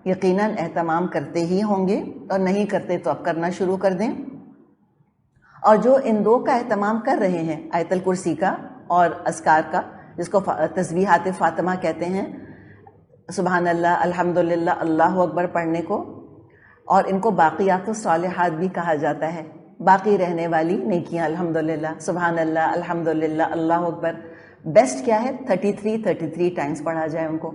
یقیناً اہتمام کرتے ہی ہوں گے، اور نہیں کرتے تو اب کرنا شروع کر دیں۔ اور جو ان دو کا اہتمام کر رہے ہیں، آیت الکرسی کا اور اذکار کا، جس کو تسبیحات فاطمہ کہتے ہیں، سبحان اللہ، الحمدللہ، اللہ اکبر پڑھنے کو، اور ان کو باقیات الصالحات بھی کہا جاتا ہے، باقی رہنے والی نیکیاں، الحمدللہ، سبحان اللہ، الحمدللہ، اللہ اکبر۔ بیسٹ کیا ہے؟ 33 ٹائمز پڑھا جائے ان کو۔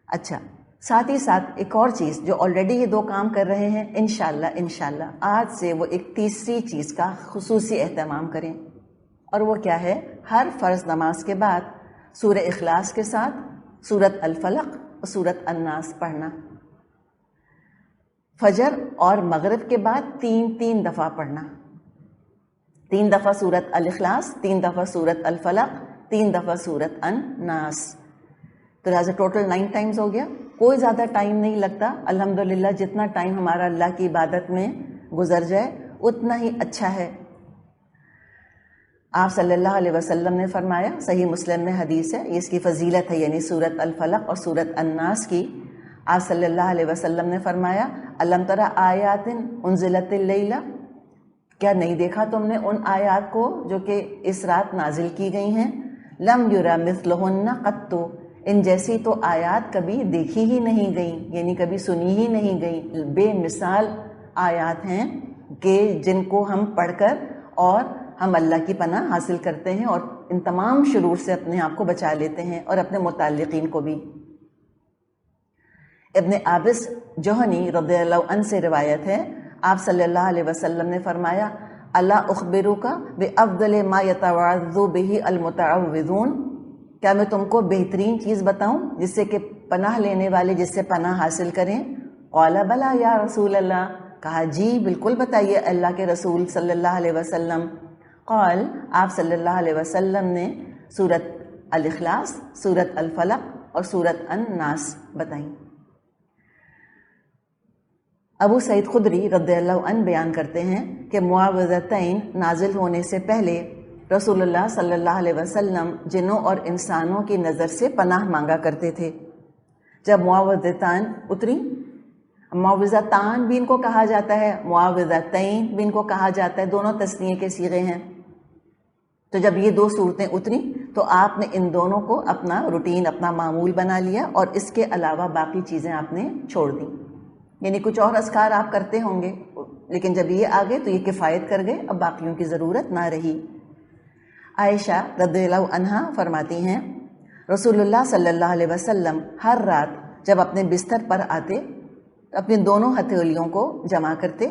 اچھا، ساتھ ہی ساتھ ایک اور چیز جو آلریڈی یہ دو کام کر رہے ہیں، انشاءاللہ آج سے وہ ایک تیسری چیز کا خصوصی اہتمام کریں، اور وہ کیا ہے؟ ہر فرض نماز کے بعد سورہ اخلاص کے ساتھ سورۃ الفلق اور سورۃ الناس پڑھنا۔ فجر اور مغرب کے بعد 3 دفعہ پڑھنا، 3 دفعہ سورۃ الاخلاص، 3 دفعہ سورۃ الفلق، 3 دفعہ سورۃ الناس۔ تو لہٰذا ٹوٹل 9 ٹائمز ہو گیا۔ کوئی زیادہ ٹائم نہیں لگتا، الحمدللہ جتنا ٹائم ہمارا اللہ کی عبادت میں گزر جائے اتنا ہی اچھا ہے۔ آپ صلی اللہ علیہ وسلم نے فرمایا، صحیح مسلم میں حدیث ہے، اس کی فضیلت ہے، یعنی سورۃ الفلق اور سورۃ الناس کی۔ آپ صلی اللہ علیہ وسلم نے فرمایا، الم تری آیات انزلت اللیلہ، کیا نہیں دیکھا تم نے ان آیات کو جو کہ اس رات نازل کی گئی ہیں؟ لم یری مثلہن قط، ان جیسی تو آیات کبھی دیکھی ہی نہیں گئیں، یعنی کبھی سنی ہی نہیں گئیں۔ بے مثال آیات ہیں کہ جن کو ہم پڑھ کر اور ہم اللہ کی پناہ حاصل کرتے ہیں اور ان تمام شرور سے اپنے آپ کو بچا لیتے ہیں اور اپنے متعلقین کو بھی۔ ابن عابس جوہنی رضی اللہ عنہ سے روایت ہے، آپ صلی اللہ علیہ وسلم نے فرمایا، الا اخبرک بافضل ما یتوعظ بہ المتعوذون، کیا میں تم کو بہترین چیز بتاؤں جس سے کہ پناہ لینے والے جس سے پناہ حاصل کریں؟ قال بلا یا رسول اللہ، کہا جی بالکل بتائیے اللہ کے رسول صلی اللہ علیہ وسلم۔ قال، آپ صلی اللہ علیہ وسلم نے سورۃ الاخلاص، سورۃ الفلق اور سورۃ الناس بتائیں۔ ابو سعید خدری رضی اللہ عنہ بیان کرتے ہیں کہ معوذتین نازل ہونے سے پہلے رسول اللہ صلی اللہ علیہ وسلم جنوں اور انسانوں کی نظر سے پناہ مانگا کرتے تھے۔ جب معوذتان اتری، معوذتان بھی ان کو کہا جاتا ہے، معوذتین بھی ان کو کہا جاتا ہے، دونوں تثنیے کے صیغے ہیں۔ تو جب یہ 2 صورتیں اتری تو آپ نے ان دونوں کو اپنا روٹین، اپنا معمول بنا لیا، اور اس کے علاوہ باقی چیزیں آپ نے چھوڑ دیں۔ یعنی کچھ اور اذکار آپ کرتے ہوں گے، لیکن جب یہ آ گئے تو یہ کفایت کر گئے، اب باقیوں کی ضرورت نہ رہی۔ عائشہ رضی اللہ عنہا فرماتی ہیں، رسول اللہ صلی اللہ علیہ وسلم ہر رات جب اپنے بستر پر آتے، اپنی دونوں ہتھیلیوں کو جمع کرتے،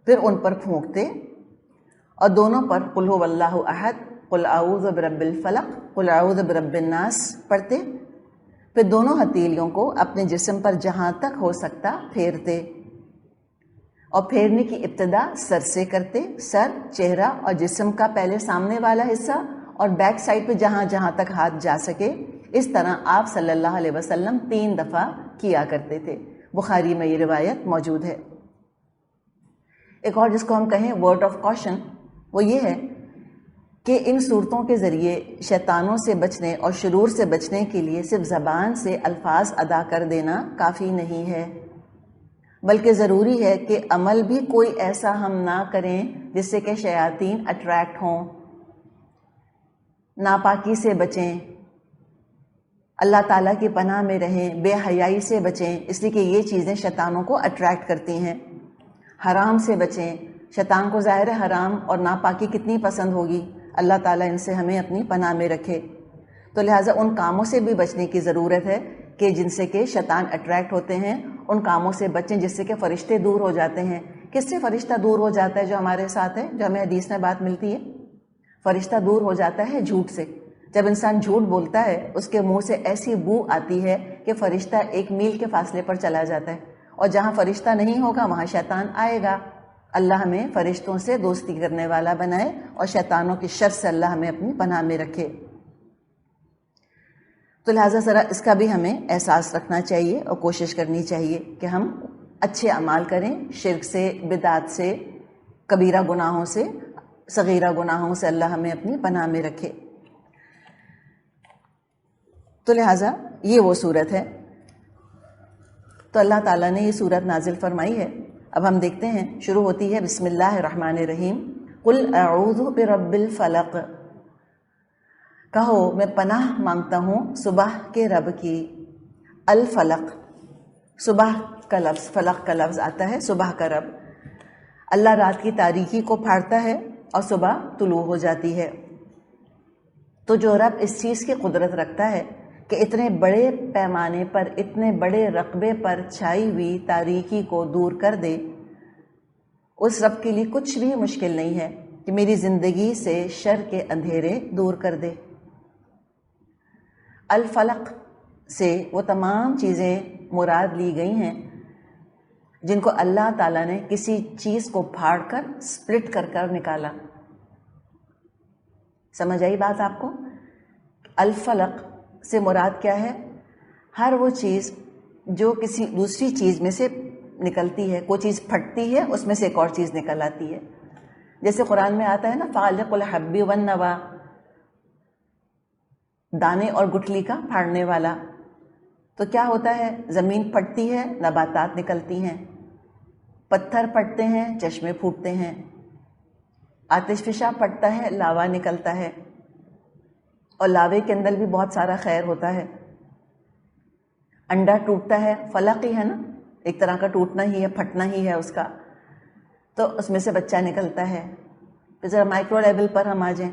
پھر ان پر پھونکتے اور دونوں پر قل هو اللہ احد، قل اعوذ برب الفلق، قل اعوذ برب الناس پڑھتے، پھر دونوں ہتھیلیوں کو اپنے جسم پر جہاں تک ہو سکتا پھیرتے، اور پھیرنے کی ابتدا سر سے کرتے، سر، چہرہ اور جسم کا پہلے سامنے والا حصہ اور بیک سائڈ پہ جہاں جہاں تک ہاتھ جا سکے، اس طرح آپ صلی اللہ علیہ وسلم 3 دفعہ کیا کرتے تھے۔ بخاری میں یہ روایت موجود ہے۔ ایک اور جس کو ہم کہیں ورڈ آف کاشن، وہ یہ ہے کہ ان صورتوں کے ذریعے شیطانوں سے بچنے اور شرور سے بچنے کے لیے صرف زبان سے الفاظ ادا کر دینا کافی نہیں ہے، بلکہ ضروری ہے کہ عمل بھی کوئی ایسا ہم نہ کریں جس سے کہ شیاطین اٹریکٹ ہوں، ناپاکی سے بچیں، اللہ تعالیٰ کی پناہ میں رہیں، بے حیائی سے بچیں، اس لیے کہ یہ چیزیں شیطانوں کو اٹریکٹ کرتی ہیں۔ حرام سے بچیں، شیطان کو ظاہر ہے حرام اور ناپاکی کتنی پسند ہوگی، اللہ تعالیٰ ان سے ہمیں اپنی پناہ میں رکھے۔ تو لہٰذا ان کاموں سے بھی بچنے کی ضرورت ہے کہ جن سے کہ شیطان اٹریکٹ ہوتے ہیں، ان کاموں سے بچیں جس سے کہ فرشتے دور ہو جاتے ہیں۔ کس سے فرشتہ دور ہو جاتا ہے؟ جو ہمارے ساتھ ہے، جو ہمیں حدیث میں بات ملتی ہے، فرشتہ دور ہو جاتا ہے جھوٹ سے۔ جب انسان جھوٹ بولتا ہے، اس کے منہ سے ایسی بو آتی ہے کہ فرشتہ 1 میل کے فاصلے پر چلا جاتا ہے، اور جہاں فرشتہ نہیں ہوگا وہاں شیطان آئے گا۔ اللہ ہمیں فرشتوں سے دوستی کرنے والا بنائے اور شیطانوں کی شر سے اللہ ہمیں اپنی پناہ میں رکھے۔ تو لہٰذا ذرا اس کا بھی ہمیں احساس رکھنا چاہیے اور کوشش کرنی چاہیے کہ ہم اچھے اعمال کریں، شرک سے، بدعات سے، کبیرہ گناہوں سے، صغیرہ گناہوں سے اللہ ہمیں اپنی پناہ میں رکھے۔ تو لہٰذا یہ وہ صورت ہے۔ تو اللہ تعالیٰ نے یہ صورت نازل فرمائی ہے اب ہم دیکھتے ہیں، شروع ہوتی ہے بسم اللہ الرحمن الرحیم، قل اعوذ برب الفلق، کہو میں پناہ مانگتا ہوں صبح کے رب کی۔ الفلق، صبح کا لفظ، فلق کا لفظ آتا ہے، صبح کا رب۔ اللہ رات کی تاریکی کو پھاڑتا ہے اور صبح طلوع ہو جاتی ہے۔ تو جو رب اس چیز کی قدرت رکھتا ہے کہ اتنے بڑے پیمانے پر، اتنے بڑے رقبے پر چھائی ہوئی تاریکی کو دور کر دے، اس رب کے لیے کچھ بھی مشکل نہیں ہے کہ میری زندگی سے شر کے اندھیرے دور کر دے۔ الفلق سے وہ تمام چیزیں مراد لی گئی ہیں جن کو اللہ تعالیٰ نے کسی چیز کو پھاڑ کر، سپلٹ کر کر نکالا۔ سمجھ آئی بات آپ کو؟ الفلق سے مراد کیا ہے؟ ہر وہ چیز جو کسی دوسری چیز میں سے نکلتی ہے، کوئی چیز پھٹتی ہے، اس میں سے ایک اور چیز نکل آتی ہے۔ جیسے قرآن میں آتا ہے نا، فالق الحب والنوى، دانے اور گٹھلی کا پھاڑنے والا۔ تو کیا ہوتا ہے؟ زمین پھٹتی ہے، نباتات نکلتی ہیں، پتھر پھٹتے ہیں، چشمے پھوٹتے ہیں، آتش فشاں پھٹتا ہے، لاوا نکلتا ہے، اور لاوے کے اندر بھی بہت سارا خیر ہوتا ہے۔ انڈا ٹوٹتا ہے، فلق ہی ہے نا، ایک طرح کا ٹوٹنا ہی ہے، پھٹنا ہی ہے اس کا، تو اس میں سے بچہ نکلتا ہے۔ پھر ذرا مائکرو لیول پر ہم آ جائیں،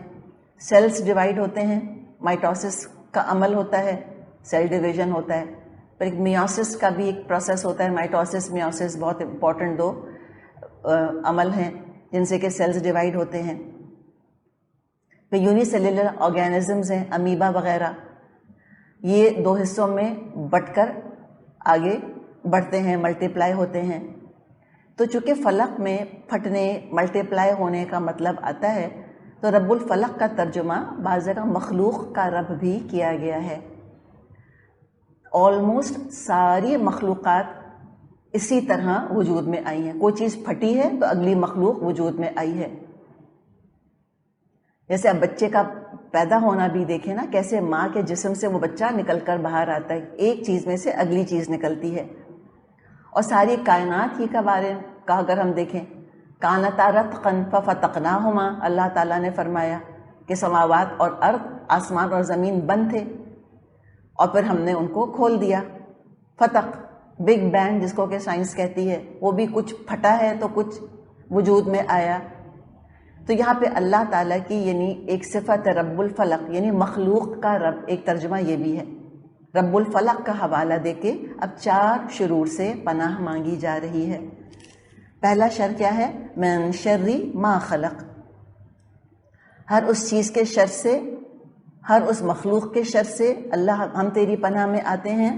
سیلز ڈیوائیڈ ہوتے ہیں، مائٹوسس کا عمل ہوتا ہے، سیل ڈویژن ہوتا ہے، پھر ایک میوسس کا بھی ایک پروسیس ہوتا ہے، مائٹوسس میوسس بہت امپورٹنٹ دو عمل ہیں جن سے کہ سیلز ڈیوائیڈ ہوتے ہیں۔ پھر یونی سیلولر آرگینزمز ہیں، امیبا وغیرہ، یہ دو حصوں میں بٹ کر آگے بڑھتے ہیں، ملٹیپلائی ہوتے ہیں۔ تو چونکہ فلق میں پھٹنے، ملٹیپلائی ہونے کا مطلب آتا ہے، تو رب الفلق کا ترجمہ بعض جگہ مخلوق کا رب بھی کیا گیا ہے۔ آلموسٹ ساری مخلوقات اسی طرح وجود میں آئی ہیں، کوئی چیز پھٹی ہے تو اگلی مخلوق وجود میں آئی ہے۔ جیسے اب بچے کا پیدا ہونا بھی دیکھیں نا، کیسے ماں کے جسم سے وہ بچہ نکل کر باہر آتا ہے، ایک چیز میں سے اگلی چیز نکلتی ہے۔ اور ساری کائنات ہی کا بارے کا اگر ہم دیکھیں، کانتا رتقا ففتقناہما، اللہ تعالیٰ نے فرمایا کہ سماوات اور ارض، آسمان اور زمین بند تھے اور پھر ہم نے ان کو کھول دیا۔ فتق، بگ بینگ جس کو کہ سائنس کہتی ہے، وہ بھی کچھ پھٹا ہے تو کچھ وجود میں آیا۔ تو یہاں پہ اللہ تعالیٰ کی یعنی ایک صفت رب الفلق، یعنی مخلوق کا رب، ایک ترجمہ یہ بھی ہے۔ رب الفلق کا حوالہ دے کے اب 4 شرور سے پناہ مانگی جا رہی ہے۔ پہلا شر کیا ہے؟ من شر ما خلق، ہر اس چیز کے شر سے، ہر اس مخلوق کے شر سے اللہ ہم تیری پناہ میں آتے ہیں،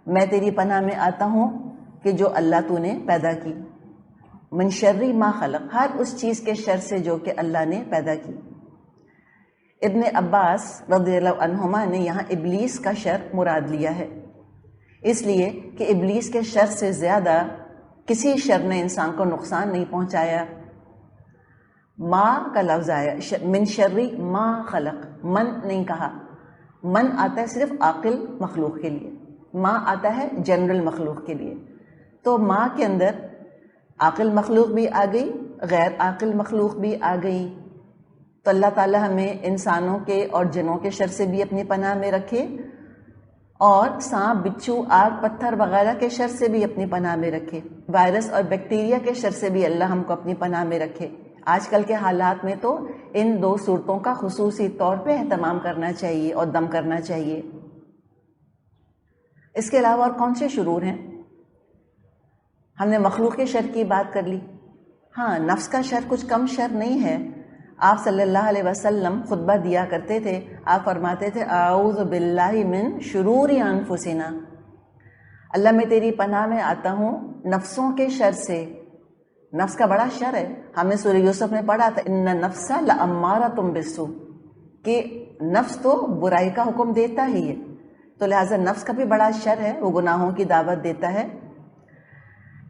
میں تیری پناہ میں آتا ہوں کہ جو اللہ تو نے پیدا کی۔ من شر ما خلق، ہر اس چیز کے شر سے جو کہ اللہ نے پیدا کی۔ ابن عباس رضی اللہ عنہما نے یہاں ابلیس کا شر مراد لیا ہے، اس لیے کہ ابلیس کے شر سے زیادہ کسی شر نے انسان کو نقصان نہیں پہنچایا۔ ما کا لفظ آیا، من شر ما خلق، من نہیں کہا۔ من آتا ہے صرف عاقل مخلوق کے لیے، ما آتا ہے جنرل مخلوق کے لیے۔ تو ما کے اندر عاقل مخلوق بھی آ گئی، غیر عاقل مخلوق بھی آ گئی۔ تو اللہ تعالیٰ ہمیں انسانوں کے اور جنوں کے شر سے بھی اپنی پناہ میں رکھے، اور سانپ، بچھو، آگ، پتھر وغیرہ کے شر سے بھی اپنی پناہ میں رکھے، وائرس اور بیکٹیریا کے شر سے بھی اللہ ہم کو اپنی پناہ میں رکھے۔ آج کل کے حالات میں تو ان 2 صورتوں کا خصوصی طور پہ اہتمام کرنا چاہیے اور دم کرنا چاہیے۔ اس کے علاوہ اور کون سے شرور ہیں؟ ہم نے مخلوق کے شر کی بات کر لی۔ ہاں، نفس کا شر کچھ کم شر نہیں ہے۔ آپ صلی اللہ علیہ وسلم خطبہ دیا کرتے تھے، آپ فرماتے تھے اعوذ باللہ من شرور انفسنا، اللہ میں تیری پناہ میں آتا ہوں نفسوں کے شر سے۔ نفس کا بڑا شر ہے، ہم نے سورہ یوسف میں پڑھا تھا ان النفس لامارۃ بالسوء، کہ نفس تو برائی کا حکم دیتا ہی ہے، تو لہٰذا نفس کا بھی بڑا شر ہے، وہ گناہوں کی دعوت دیتا ہے۔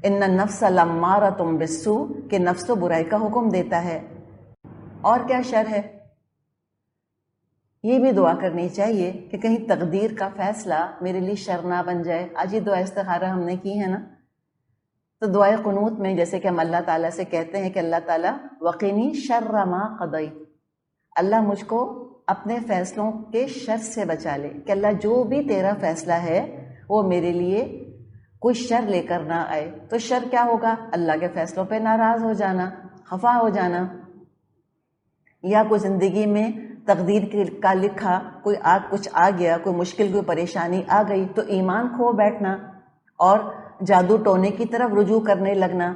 ان النفس لامارۃ بالسوء، کہ نفس تو برائی کا حکم دیتا ہے۔ اور کیا شر ہے؟ یہ بھی دعا کرنی چاہیے کہ کہیں تقدیر کا فیصلہ میرے لیے شر نہ بن جائے۔ آج ہی دعا استخارہ ہم نے کی ہے نا، تو دعائے قنوت میں جیسے کہ ہم اللہ تعالیٰ سے کہتے ہیں کہ اللہ تعالیٰ وقینی شر ما قضیت، اللہ مجھ کو اپنے فیصلوں کے شر سے بچا لے، کہ اللہ جو بھی تیرا فیصلہ ہے وہ میرے لیے کوئی شر لے کر نہ آئے۔ تو شر کیا ہوگا؟ اللہ کے فیصلوں پہ ناراض ہو جانا، خفا ہو جانا، یا کوئی زندگی میں تقدیر کا لکھا کچھ آ گیا، کوئی مشکل کوئی پریشانی آ گئی تو ایمان کھو بیٹھنا اور جادو ٹونے کی طرف رجوع کرنے لگنا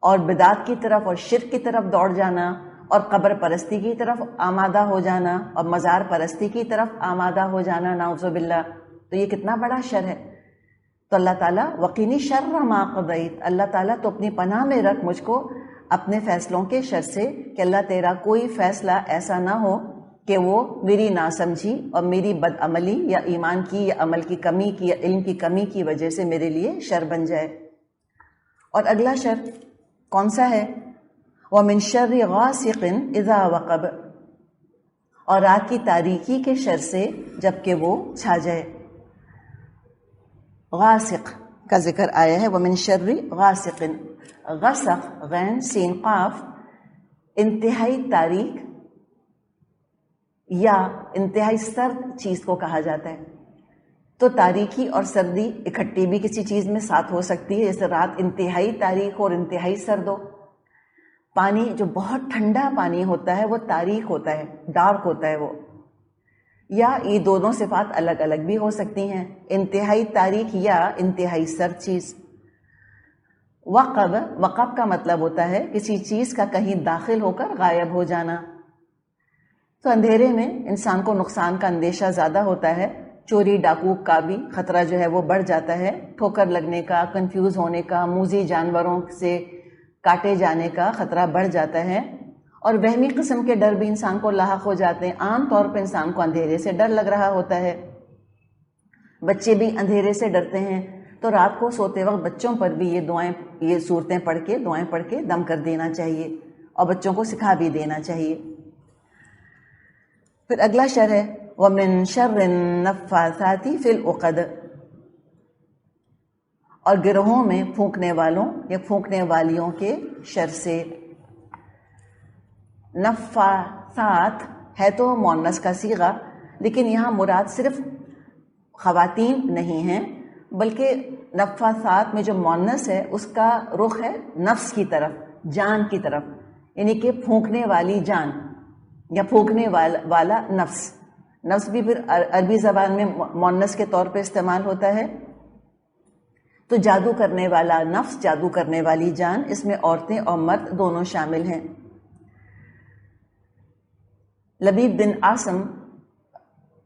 اور بدعت کی طرف اور شرک کی طرف دوڑ جانا اور قبر پرستی کی طرف آمادہ ہو جانا اور مزار پرستی کی طرف آمادہ ہو جانا، نعوذ باللہ۔ تو یہ کتنا بڑا شر ہے۔ تو اللہ تعالیٰ وقینی شر ما قضیت، اللہ تعالیٰ تو اپنی پناہ میں رکھ مجھ کو اپنے فیصلوں کے شر سے، کہ اللہ تیرا کوئی فیصلہ ایسا نہ ہو کہ وہ میری ناسمجھی اور میری بد عملی یا ایمان کی یا عمل کی کمی کی یا علم کی کمی کی وجہ سے میرے لیے شر بن جائے۔ اور اگلا شر کون سا ہے؟ وَمِن شَرِّ غَاسِقٍ إِذَا وَقَبَ، اور رات کی تاریکی کے شر سے جب کہ وہ چھا جائے۔ غاسق کا ذکر آیا ہے، وَمِن شَرِّ غَاسِقٍ، غسق غین سین قاف، انتہائی تاریک یا انتہائی سرد چیز کو کہا جاتا ہے۔ تو تاریکی اور سردی اکٹھی بھی کسی چیز میں ساتھ ہو سکتی ہے، جیسے رات انتہائی تاریک اور انتہائی سرد ہو۔ پانی جو بہت ٹھنڈا پانی ہوتا ہے وہ تاریک ہوتا ہے، ڈارک ہوتا ہے وہ، یا یہ دونوں صفات الگ الگ بھی ہو سکتی ہیں، انتہائی تاریک یا انتہائی سرد چیز۔ وقب کا مطلب ہوتا ہے کسی چیز کا کہیں داخل ہو کر غائب ہو جانا۔ تو اندھیرے میں انسان کو نقصان کا اندیشہ زیادہ ہوتا ہے، چوری ڈاکو کا بھی خطرہ جو ہے وہ بڑھ جاتا ہے، ٹھوکر لگنے کا، کنفیوز ہونے کا، موذی جانوروں سے کاٹے جانے کا خطرہ بڑھ جاتا ہے، اور وہمی قسم کے ڈر بھی انسان کو لاحق ہو جاتے ہیں۔ عام طور پہ انسان کو اندھیرے سے ڈر لگ رہا ہوتا ہے، بچے بھی اندھیرے سے ڈرتے ہیں، تو رات کو سوتے وقت بچوں پر بھی یہ صورتیں پڑھ کے، دعائیں پڑھ کے دم کر دینا چاہیے اور بچوں کو سکھا بھی دینا چاہیے۔ پھر اگلا شر ہے وَمِن شَرِّ النَّفَّاثَاتِ فِي الْعُقَدِ، اور گروہوں میں پھونکنے والوں یا پھونکنے والیوں کے شر سے۔ نفاثات ہے تو مؤنث کا صیغہ، لیکن یہاں مراد صرف خواتین نہیں ہیں، بلکہ نفاثات میں جو مؤنث ہے اس کا رخ ہے نفس کی طرف، جان کی طرف، یعنی کہ پھونکنے والی جان یا پھونکنے والا نفس۔ نفس بھی پھر عربی زبان میں مؤنث کے طور پہ استعمال ہوتا ہے۔ تو جادو کرنے والا نفس، جادو کرنے والی جان، اس میں عورتیں اور مرد دونوں شامل ہیں۔ لبیب بن عاصم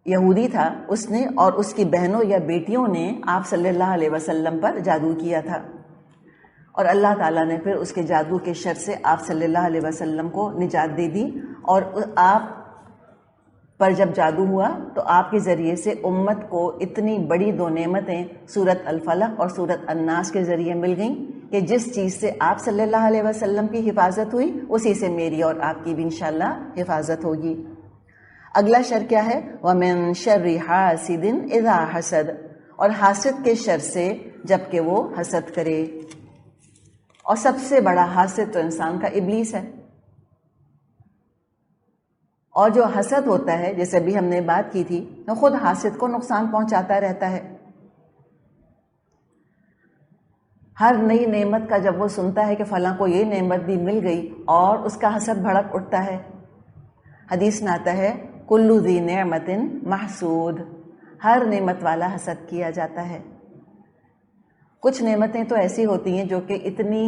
یہودی تھا، اس نے اور اس کی بہنوں یا بیٹیوں نے آپ صلی اللہ علیہ وسلم پر جادو کیا تھا، اور اللہ تعالیٰ نے پھر اس کے جادو کے شر سے آپ صلی اللہ علیہ وسلم کو نجات دے دی، اور آپ پر جب جادو ہوا تو آپ کے ذریعے سے امت کو اتنی بڑی دو نعمتیں سورت الفلق اور سورت الناس کے ذریعے مل گئیں کہ جس چیز سے آپ صلی اللہ علیہ وسلم کی حفاظت ہوئی اسی سے میری اور آپ کی بھی انشاءاللہ حفاظت ہوگی۔ اگلا شر کیا ہے؟ وَمِن شَرِّ حَاسِدٍ إِذَا حَسَدَ، اور حاسد کے شر سے جب کہ وہ حسد کرے۔ اور سب سے بڑا حاسد تو انسان کا ابلیس ہے، اور جو حسد ہوتا ہے جیسے ابھی ہم نے بات کی تھی، وہ خود حاسد کو نقصان پہنچاتا رہتا ہے۔ ہر نئی نعمت کا جب وہ سنتا ہے کہ فلاں کو یہ نعمت بھی مل گئی، اور اس کا حسد بھڑک اٹھتا ہے۔ حدیث میں آتا ہے کلو ذی نعمت محسود، ہر نعمت والا حسد کیا جاتا ہے۔ کچھ نعمتیں تو ایسی ہوتی ہیں جو کہ اتنی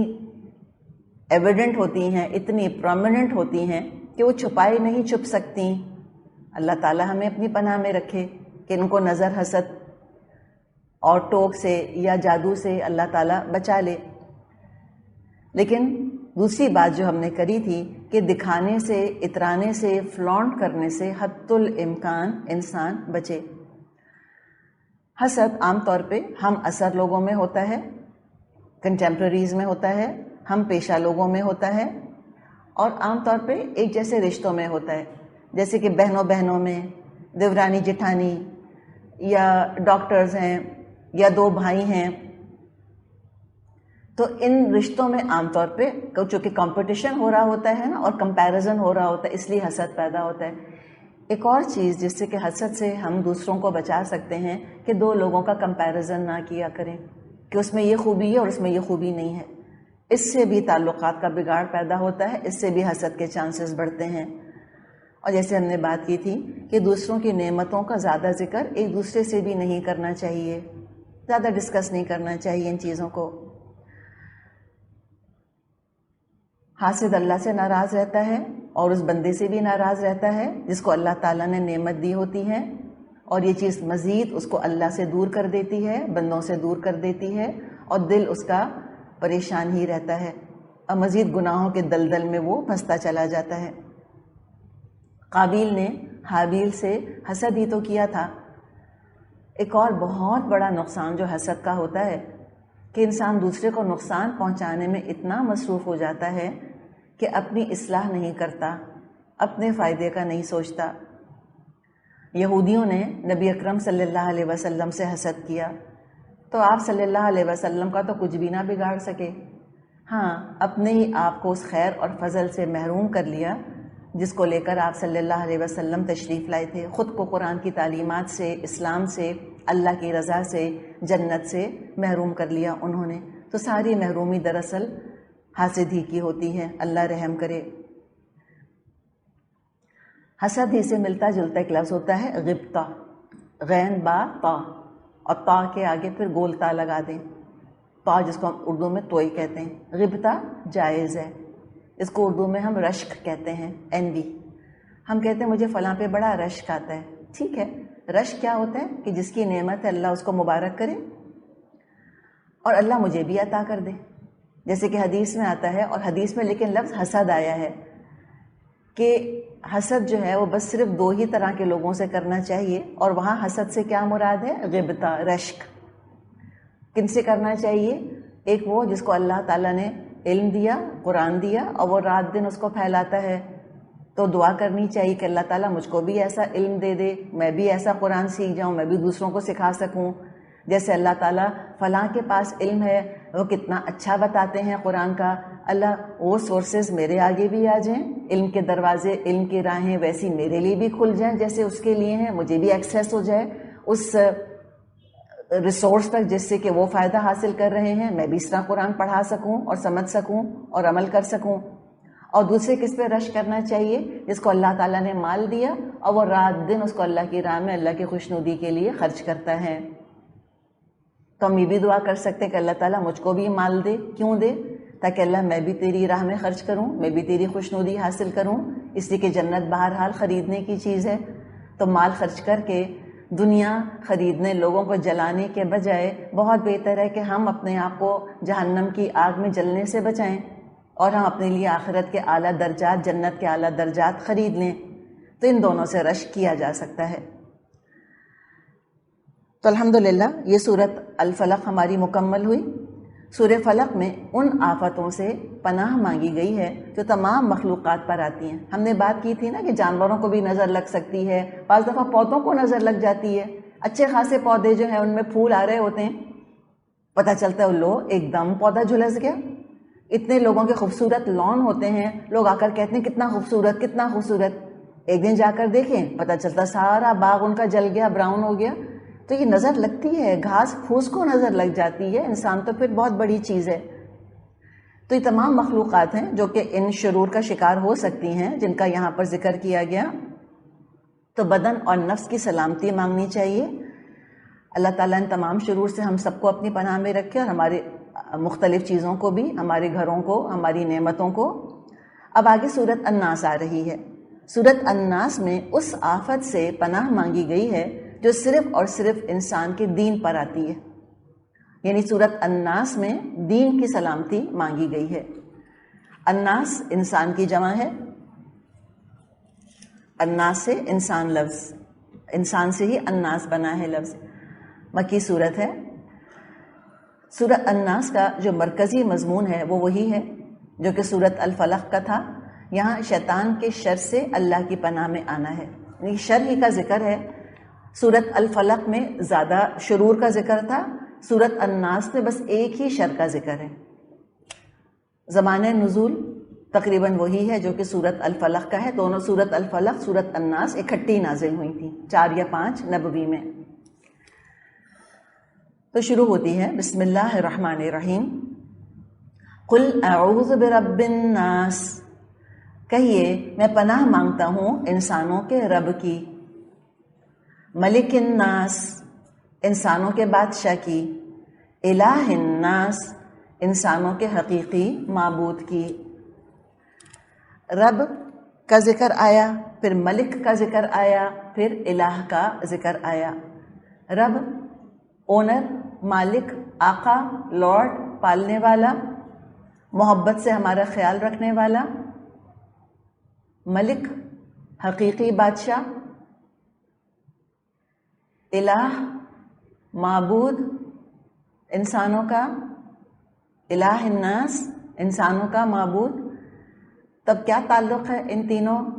ایویڈنٹ ہوتی ہیں، اتنی پرومیننٹ ہوتی ہیں کہ وہ چھپائی نہیں چھپ سکتی۔ اللہ تعالیٰ ہمیں اپنی پناہ میں رکھے کہ ان کو نظر حسد اور ٹوک سے یا جادو سے اللہ تعالیٰ بچا لے۔ لیکن دوسری بات جو ہم نے کری تھی کہ دکھانے سے، اترانے سے، فلانٹ کرنے سے حد الامکان انسان بچے۔ حسد عام طور پہ ہم اثر لوگوں میں ہوتا ہے، کنٹمپریریز میں ہوتا ہے، ہم پیشہ لوگوں میں ہوتا ہے، اور عام طور پہ ایک جیسے رشتوں میں ہوتا ہے، جیسے کہ بہنوں بہنوں میں، دیورانی جٹھانی، یا ڈاکٹرز ہیں، یا دو بھائی ہیں۔ تو تو ان رشتوں میں عام طور پہ چونکہ کمپٹیشن ہو رہا ہوتا ہے نا اور کمپیریزن ہو رہا ہوتا ہے، اس لیے حسد پیدا ہوتا ہے۔ ایک اور چیز جس سے کہ حسد سے ہم دوسروں کو بچا سکتے ہیں کہ دو لوگوں کا کمپیریزن نہ کیا کریں کہ اس میں یہ خوبی ہے اور اس میں یہ خوبی نہیں ہے، اس سے بھی تعلقات کا بگاڑ پیدا ہوتا ہے، اس سے بھی حسد کے چانسز بڑھتے ہیں۔ اور جیسے ہم نے بات کی تھی کہ دوسروں کی نعمتوں کا زیادہ ذکر ایک دوسرے سے بھی نہیں کرنا چاہیے، زیادہ ڈسکس نہیں کرنا چاہیے ان چیزوں کو۔ حاسد اللہ سے ناراض رہتا ہے اور اس بندے سے بھی ناراض رہتا ہے جس کو اللہ تعالیٰ نے نعمت دی ہوتی ہے، اور یہ چیز مزید اس کو اللہ سے دور کر دیتی ہے، بندوں سے دور کر دیتی ہے، اور دل اس کا پریشان ہی رہتا ہے اور مزید گناہوں کے دلدل میں وہ پھنستا چلا جاتا ہے۔ قابیل نے حابیل سے حسد ہی تو کیا تھا۔ ایک اور بہت بڑا نقصان جو حسد کا ہوتا ہے کہ انسان دوسرے کو نقصان پہنچانے میں اتنا مصروف ہو جاتا ہے کہ اپنی اصلاح نہیں کرتا، اپنے فائدے کا نہیں سوچتا۔ یہودیوں نے نبی اکرم صلی اللہ علیہ وسلم سے حسد کیا تو آپ صلی اللہ علیہ وسلم کا تو کچھ بھی نہ بگاڑ سکے، ہاں اپنے ہی آپ کو اس خیر اور فضل سے محروم کر لیا جس کو لے کر آپ صلی اللہ علیہ وسلم تشریف لائے تھے، خود کو قرآن کی تعلیمات سے، اسلام سے، اللہ کی رضا سے، جنت سے محروم کر لیا انہوں نے۔ تو ساری محرومی دراصل حاسد ہی کی ہوتی ہے، اللہ رحم کرے۔ حسد ہی سے ملتا جلتا ایک لفظ ہوتا ہے غبطہ، غین با تا، اور تا کے آگے پھر گول تا لگا دیں، تا جس کو ہم اردو میں توئی کہتے ہیں۔ غبطہ جائز ہے، اس کو اردو میں ہم رشک کہتے ہیں، envy۔ ہم کہتے ہیں مجھے فلاں پہ بڑا رشک آتا ہے، ٹھیک ہے، رشک کیا ہوتا ہے کہ جس کی نعمت ہے اللہ اس کو مبارک کرے اور اللہ مجھے بھی عطا کر دے، جیسے کہ حدیث میں آتا ہے، اور حدیث میں لیکن لفظ حسد آیا ہے کہ حسد جو ہے وہ بس صرف دو ہی طرح کے لوگوں سے کرنا چاہیے، اور وہاں حسد سے کیا مراد ہے؟ غبطہ، رشک۔ کن سے کرنا چاہیے؟ ایک وہ جس کو اللہ تعالیٰ نے علم دیا، قرآن دیا، اور وہ رات دن اس کو پھیلاتا ہے، تو دعا کرنی چاہیے کہ اللہ تعالیٰ مجھ کو بھی ایسا علم دے دے، میں بھی ایسا قرآن سیکھ جاؤں، میں بھی دوسروں کو سکھا سکوں، جیسے اللہ تعالیٰ فلاں کے پاس علم ہے، وہ کتنا اچھا بتاتے ہیں قرآن کا، اللہ وہ سورسز میرے آگے بھی آ جائیں، علم کے دروازے، علم کی راہیں ویسی میرے لیے بھی کھل جائیں جیسے اس کے لیے ہیں، مجھے بھی ایکسیس ہو جائے اس ریسورس تک جس سے کہ وہ فائدہ حاصل کر رہے ہیں، میں بھی اس طرح قرآن پڑھا سکوں اور سمجھ سکوں اور عمل کر سکوں۔ اور دوسرے کس پہ رش کرنا چاہیے؟ جس کو اللہ تعالیٰ نے مال دیا اور وہ رات دن اس کو اللہ کی راہ میں، اللہ کی خوشنودی کے لیے خرچ کرتا ہے۔ تو ہم یہ بھی دعا کر سکتے ہیں کہ اللہ تعالیٰ مجھ کو بھی مال دے، کیوں دے؟ تاکہ اللہ میں بھی تیری راہ میں خرچ کروں، میں بھی تیری خوشنودی حاصل کروں، اس لیے کہ جنت بہرحال خریدنے کی چیز ہے۔ تو مال خرچ کر کے دنیا خریدنے، لوگوں کو جلانے کے بجائے بہت بہتر ہے کہ ہم اپنے آپ کو جہنم کی آگ میں جلنے سے بچائیں اور ہم اپنے لیے آخرت کے اعلیٰ درجات، جنت کے اعلیٰ درجات خرید لیں۔ تو ان دونوں سے رشک کیا جا سکتا ہے۔ تو الحمدللہ یہ سورت الفلق ہماری مکمل ہوئی۔ سورہ فلق میں ان آفتوں سے پناہ مانگی گئی ہے جو تمام مخلوقات پر آتی ہیں۔ ہم نے بات کی تھی نا کہ جانوروں کو بھی نظر لگ سکتی ہے، بعض دفعہ پودوں کو نظر لگ جاتی ہے، اچھے خاصے پودے جو ہیں ان میں پھول آ رہے ہوتے ہیں، پتہ چلتا ہے لو ایک دم پودا جھلس گیا۔ اتنے لوگوں کے خوبصورت لان ہوتے ہیں، لوگ آ کر کہتے ہیں کتنا خوبصورت کتنا خوبصورت، ایک دن جا کر دیکھیں پتہ چلتا سارا باغ ان کا جل گیا، براؤن ہو گیا۔ تو یہ نظر لگتی ہے، گھاس پھوس کو نظر لگ جاتی ہے، انسان تو پھر بہت بڑی چیز ہے۔ تو یہ تمام مخلوقات ہیں جو کہ ان شرور کا شکار ہو سکتی ہیں جن کا یہاں پر ذکر کیا گیا۔ تو بدن اور نفس کی سلامتی مانگنی چاہیے۔ اللہ تعالیٰ ان تمام شرور سے ہم سب کو اپنی پناہ میں رکھے اور ہمارے مختلف چیزوں کو بھی، ہمارے گھروں کو، ہماری نعمتوں کو۔ اب آگے سورت الناس آ رہی ہے۔ سورت الناس میں اس آفت سے پناہ مانگی گئی ہے جو صرف اور صرف انسان کے دین پر آتی ہے، یعنی سورت الناس میں دین کی سلامتی مانگی گئی ہے۔ الناس انسان کی جمع ہے، الناس سے انسان لفظ، انسان سے ہی الناس بنا ہے لفظ۔ مکی صورت ہے۔ سورت الناس کا جو مرکزی مضمون ہے وہ وہی ہے جو کہ سورت الفلق کا تھا۔ یہاں شیطان کے شر سے اللہ کی پناہ میں آنا ہے، یعنی شر ہی کا ذکر ہے۔ سورت الفلق میں زیادہ شرور کا ذکر تھا، سورت الناس میں بس ایک ہی شر کا ذکر ہے، زمانہ نزول تقریباً وہی ہے جو کہ سورت الفلق کا ہے. دونوں سورت الفلق سورت الناس اکٹھی نازل ہوئی تھیں 4 یا 5 نبوی میں. تو شروع ہوتی ہے بسم اللہ الرحمن الرحیم. قل اعوذ برب الناس، کہیے میں پناہ مانگتا ہوں انسانوں کے رب کی. ملک الناس، انسانوں کے بادشاہ کی. الہ الناس، انسانوں کے حقیقی معبود کی. رب کا ذکر آیا، پھر ملک کا ذکر آیا، پھر الہ کا ذکر آیا. رب اونر، مالک، آقا، لارڈ، پالنے والا، محبت سے ہمارا خیال رکھنے والا. ملک حقیقی بادشاہ. الہ معبود انسانوں کا. الہ الناس انسانوں کا معبود. تب کیا تعلق ہے ان تینوں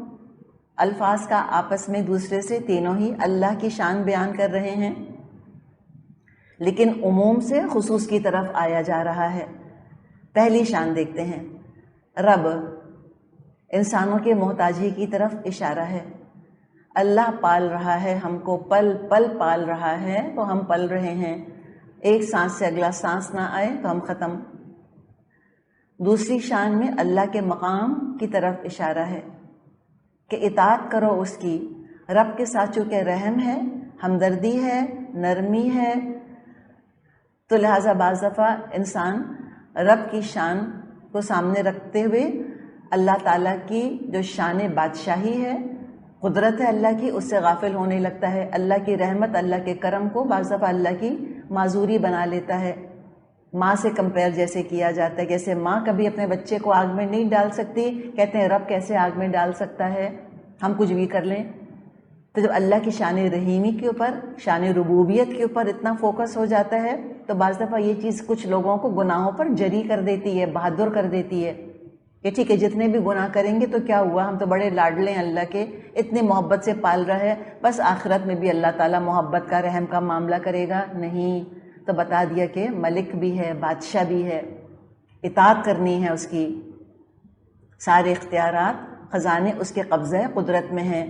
الفاظ کا آپس میں دوسرے سے؟ تینوں ہی اللہ کی شان بیان کر رہے ہیں، لیکن عموم سے خصوص کی طرف آیا جا رہا ہے. پہلی شان دیکھتے ہیں. رب انسانوں کے محتاجی کی طرف اشارہ ہے. اللہ پال رہا ہے ہم کو، پل پل پال رہا ہے تو ہم پل رہے ہیں. ایک سانس سے اگلا سانس نہ آئے تو ہم ختم. دوسری شان میں اللہ کے مقام کی طرف اشارہ ہے کہ اطاعت کرو اس کی. رب کے ساتھ چونکہ رحم ہے، ہمدردی ہے، نرمی ہے، تو لہٰذا بعض دفعہ انسان رب کی شان کو سامنے رکھتے ہوئے اللہ تعالیٰ کی جو شان بادشاہی ہے، قدرت ہے اللہ کی، اس سے غافل ہونے لگتا ہے. اللہ کی رحمت، اللہ کے کرم کو بعض دفعہ اللہ کی معذوری بنا لیتا ہے. ماں سے کمپیئر جیسے کیا جاتا ہے، جیسے ماں کبھی اپنے بچے کو آگ میں نہیں ڈال سکتی، کہتے ہیں رب کیسے آگ میں ڈال سکتا ہے، ہم کچھ بھی کر لیں. تو جب اللہ کی شان رحیمی کے اوپر، شان ربوبیت کے اوپر اتنا فوکس ہو جاتا ہے تو بعض دفعہ یہ چیز کچھ لوگوں کو گناہوں پر جری کر دیتی ہے، بہادر کر دیتی ہے کہ ٹھیک ہے جتنے بھی گناہ کریں گے تو کیا ہوا، ہم تو بڑے لاڈلے ہیں اللہ کے، اتنے محبت سے پال رہا ہے، بس آخرت میں بھی اللہ تعالیٰ محبت کا، رحم کا معاملہ کرے گا. نہیں، تو بتا دیا کہ ملک بھی ہے، بادشاہ بھی ہے، اطاعت کرنی ہے اس کی. سارے اختیارات، خزانے اس کے قبضہ قدرت میں ہیں،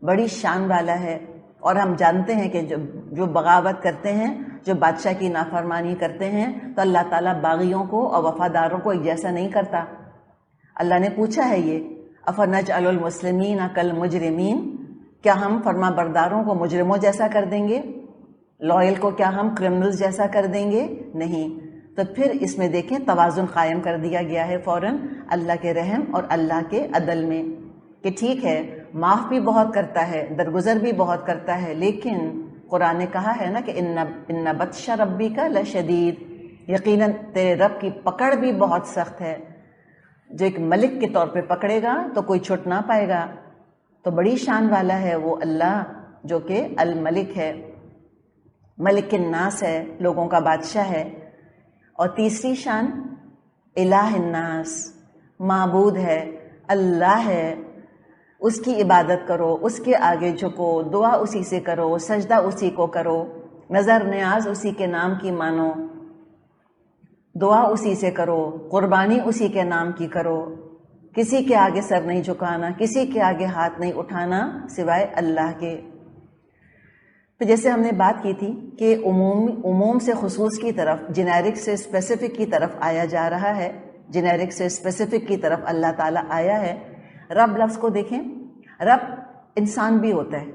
بڑی شان والا ہے. اور ہم جانتے ہیں کہ جو بغاوت کرتے ہیں، جو بادشاہ کی نافرمانی کرتے ہیں، تو اللہ تعالیٰ باغیوں کو اور وفاداروں کو ایک جیسا نہیں کرتا. اللہ نے پوچھا ہے یہ افنجعل المسلمین کالمجرمین، کیا ہم فرما برداروں کو مجرموں جیسا کر دیں گے؟ لائل کو کیا ہم کرمنلز جیسا کر دیں گے؟ نہیں. تو پھر اس میں دیکھیں توازن قائم کر دیا گیا ہے فوراً اللہ کے رحم اور اللہ کے عدل میں، کہ ٹھیک ہے معاف بھی بہت کرتا ہے، درگزر بھی بہت کرتا ہے، لیکن قرآن نے کہا ہے نا کہ ان بطش ربک لشدید، یقیناً تیرے رب کی پکڑ بھی بہت سخت ہے. جو ایک ملک کے طور پہ پکڑے گا تو کوئی چھٹ نہ پائے گا. تو بڑی شان والا ہے وہ اللہ جو کہ الملک ہے، ملک الناس ہے، لوگوں کا بادشاہ ہے. اور تیسری شان الہ الناس، معبود ہے، اللہ ہے، اس کی عبادت کرو، اس کے آگے جھکو، دعا اسی سے کرو، سجدہ اسی کو کرو، نظر نیاز اسی کے نام کی مانو، دعا اسی سے کرو، قربانی اسی کے نام کی کرو. کسی کے آگے سر نہیں جھکانا، کسی کے آگے ہاتھ نہیں اٹھانا سوائے اللہ کے. تو جیسے ہم نے بات کی تھی کہ عموم سے خصوص کی طرف، جنیرک سے اسپیسیفک کی طرف آیا جا رہا ہے، جنیرک سے اسپیسیفک کی طرف اللہ تعالیٰ آیا ہے. رب لفظ کو دیکھیں، رب انسان بھی ہوتا ہے.